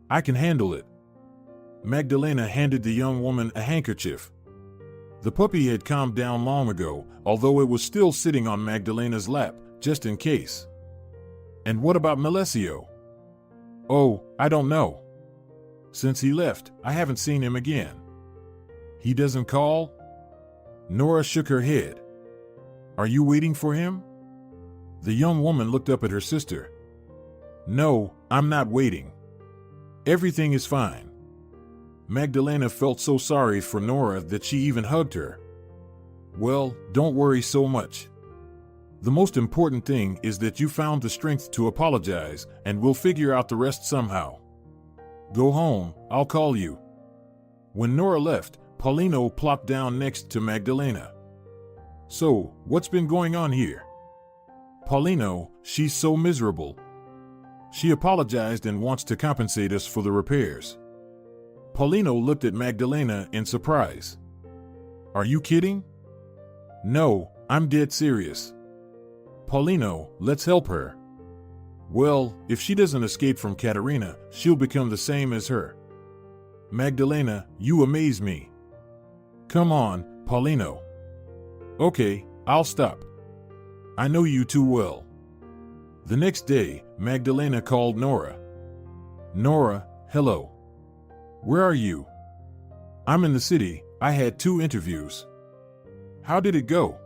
"I can handle it." Magdalena handed the young woman a handkerchief. The puppy had calmed down long ago, although it was still sitting on Magdalena's lap, just in case. "And what about Melesio?" "Oh, I don't know. Since he left, I haven't seen him again." "He doesn't call?" Nora shook her head. "Are you waiting for him?" The young woman looked up at her sister. "No, I'm not waiting. Everything is fine." Magdalena felt so sorry for Nora that she even hugged her. "Well, don't worry so much. The most important thing is that you found the strength to apologize, and we'll figure out the rest somehow. Go home, I'll call you." When Nora left, Paulino plopped down next to Magdalena. "So, what's been going on here?" "Paulino, she's so miserable. She apologized and wants to compensate us for the repairs." Paulino looked at Magdalena in surprise. "Are you kidding?" "No, I'm dead serious." "Paulino, let's help her." "Well, if she doesn't escape from Katerina, she'll become the same as her." "Magdalena, you amaze me." "Come on, Paulino." "Okay, I'll stop. I know you too well." The next day, Magdalena called Nora. "Nora, hello. Where are you?" "I'm in the city. I had 2 interviews." "How did it go?"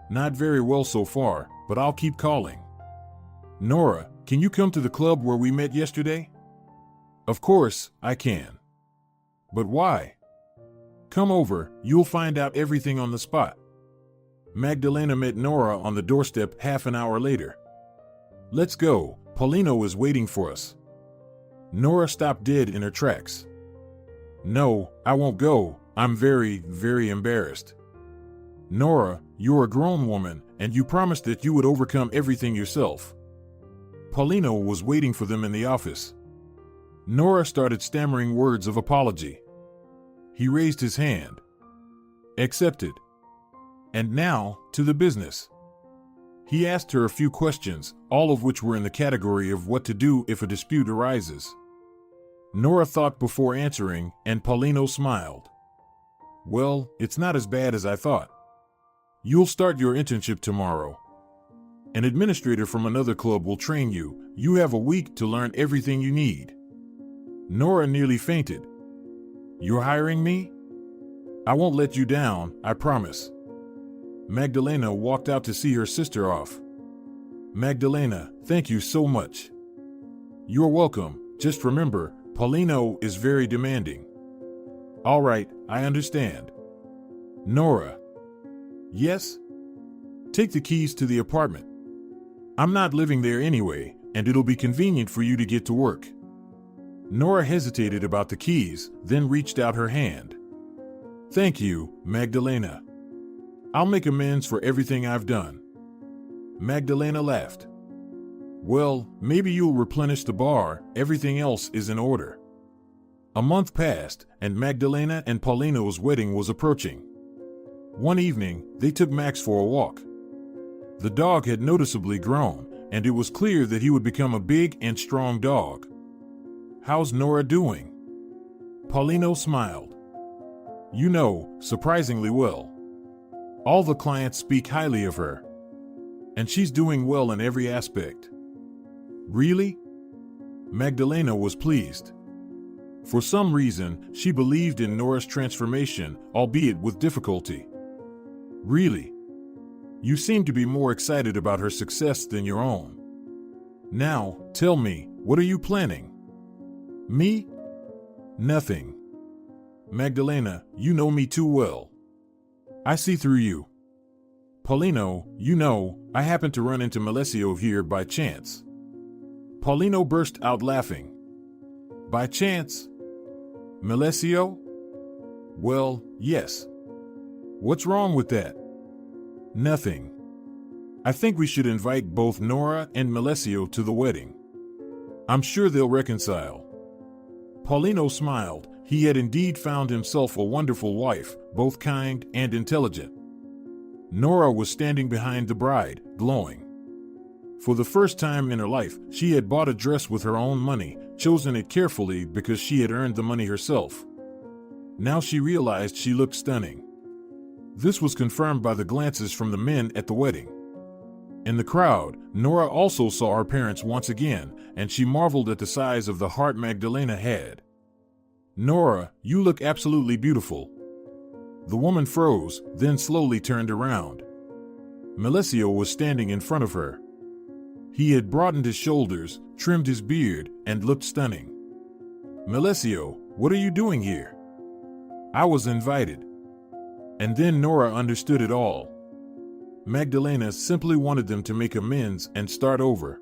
"Not very well so far, but I'll keep calling." "Nora, can you come to the club where we met yesterday?" "Of course, I can." "But why?" "Come over, you'll find out everything on the spot." Magdalena met Nora on the doorstep half an hour later. "Let's go, Paulino is waiting for us." Nora stopped dead in her tracks. "No, I won't go. I'm very, very embarrassed." "Nora, you're a grown woman, and you promised that you would overcome everything yourself." Paulino was waiting for them in the office. Nora started stammering words of apology. He raised his hand. "Accepted. And now, to the business." He asked her a few questions, all of which were in the category of what to do if a dispute arises. Nora thought before answering, and Paulino smiled. "Well, it's not as bad as I thought. You'll start your internship tomorrow. An administrator from another club will train you. You have a week to learn everything you need." Nora nearly fainted. "You're hiring me? I won't let you down, I promise." Magdalena walked out to see her sister off. "Magdalena, thank you so much." "You're welcome. Just remember, Paulino is very demanding." "All right, I understand." "Nora." "Yes?" "Take the keys to the apartment. I'm not living there anyway, and it'll be convenient for you to get to work." Nora hesitated about the keys, then reached out her hand. "Thank you, Magdalena. I'll make amends for everything I've done." Magdalena laughed. Well, maybe you'll replenish the bar, everything else is in order. A month passed, and Magdalena and Paulino's wedding was approaching. One evening, they took Max for a walk. The dog had noticeably grown, and it was clear that he would become a big and strong dog. How's Nora doing? Paulino smiled. You know, surprisingly well. All the clients speak highly of her. And she's doing well in every aspect. Really? Magdalena was pleased. For some reason, she believed in Nora's transformation, albeit with difficulty. Really? You seem to be more excited about her success than your own. Now, tell me, what are you planning? Me? Nothing. Magdalena, you know me too well. I see through you. Paulino, you know, I happened to run into Melesio here by chance. Paulino burst out laughing. By chance? Melesio? Well, yes. What's wrong with that? Nothing. I think we should invite both Nora and Melesio to the wedding. I'm sure they'll reconcile. Paulino smiled. He had indeed found himself a wonderful wife, both kind and intelligent. Nora was standing behind the bride, glowing. For the first time in her life, she had bought a dress with her own money, chosen it carefully because she had earned the money herself. Now she realized she looked stunning. This was confirmed by the glances from the men at the wedding. In the crowd, Nora also saw her parents once again, and she marveled at the size of the heart Magdalena had. Nora, you look absolutely beautiful. The woman froze, then slowly turned around. Melesio was standing in front of her. He had broadened his shoulders, trimmed his beard, and looked stunning. Melesio, what are you doing here? I was invited. And then Nora understood it all. Magdalena simply wanted them to make amends and start over.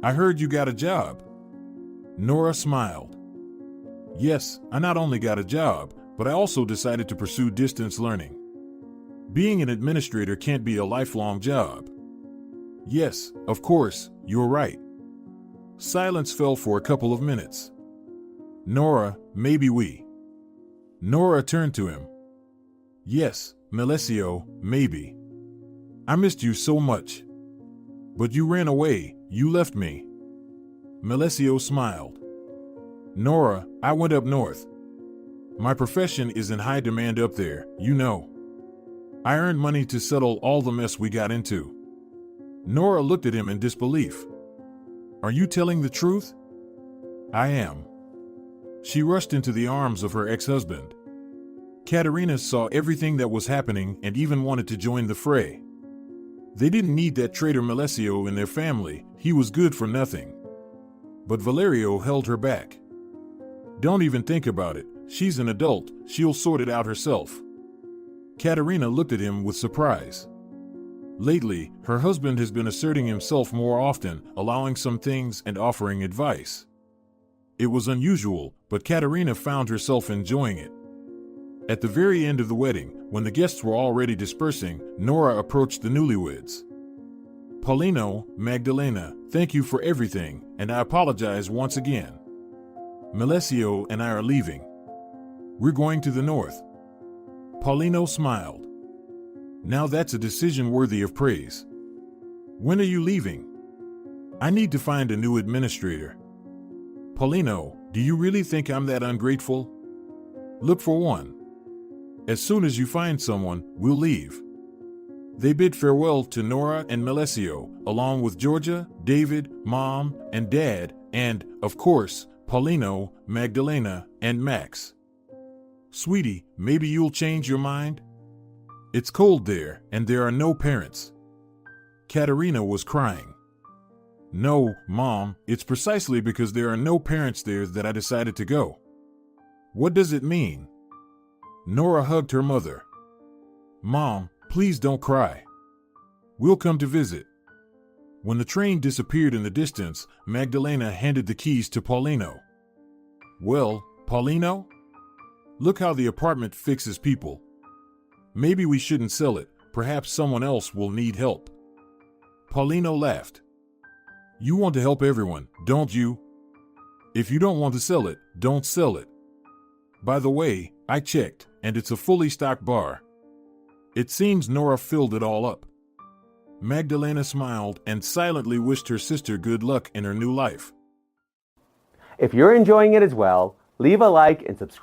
I heard you got a job. Nora smiled. Yes, I not only got a job, but I also decided to pursue distance learning. Being an administrator can't be a lifelong job. Yes, of course, you're right. Silence fell for a couple of minutes. Nora, maybe we. Nora turned to him. Yes, Melesio, maybe. I missed you so much. But you ran away, you left me. Melesio smiled. Nora, I went up north. My profession is in high demand up there, you know. I earned money to settle all the mess we got into. Nora looked at him in disbelief. Are you telling the truth? I am. She rushed into the arms of her ex-husband. Katerina saw everything that was happening and even wanted to join the fray. They didn't need that traitor Melesio in their family, he was good for nothing. But Valerio held her back. Don't even think about it, she's an adult, she'll sort it out herself. Katerina looked at him with surprise. Lately, her husband has been asserting himself more often, allowing some things and offering advice. It was unusual, but Katerina found herself enjoying it. At the very end of the wedding, when the guests were already dispersing, Nora approached the newlyweds. Paulino, Magdalena, thank you for everything, and I apologize once again. Melesio and I are leaving. We're going to the north. Paulino smiled. Now that's a decision worthy of praise. When are you leaving? I need to find a new administrator. Paulino, do you really think I'm that ungrateful? Look for one. As soon as you find someone, we'll leave. They bid farewell to Nora and Melesio, along with Georgia, David, Mom, and Dad, and, of course, Paulino, Magdalena, and Max. Sweetie, maybe you'll change your mind? It's cold there, and there are no parents. Katerina was crying. No, Mom, it's precisely because there are no parents there that I decided to go. What does it mean? Nora hugged her mother. Mom, please don't cry. We'll come to visit. When the train disappeared in the distance, Magdalena handed the keys to Paulino. Well, Paulino? Look how the apartment fixes people. Maybe we shouldn't sell it, perhaps someone else will need help. Paulino laughed. You want to help everyone, don't you? If you don't want to sell it, don't sell it. By the way, I checked, and it's a fully stocked bar. It seems Nora filled it all up. Magdalena smiled and silently wished her sister good luck in her new life. If you're enjoying it as well, leave a like and subscribe.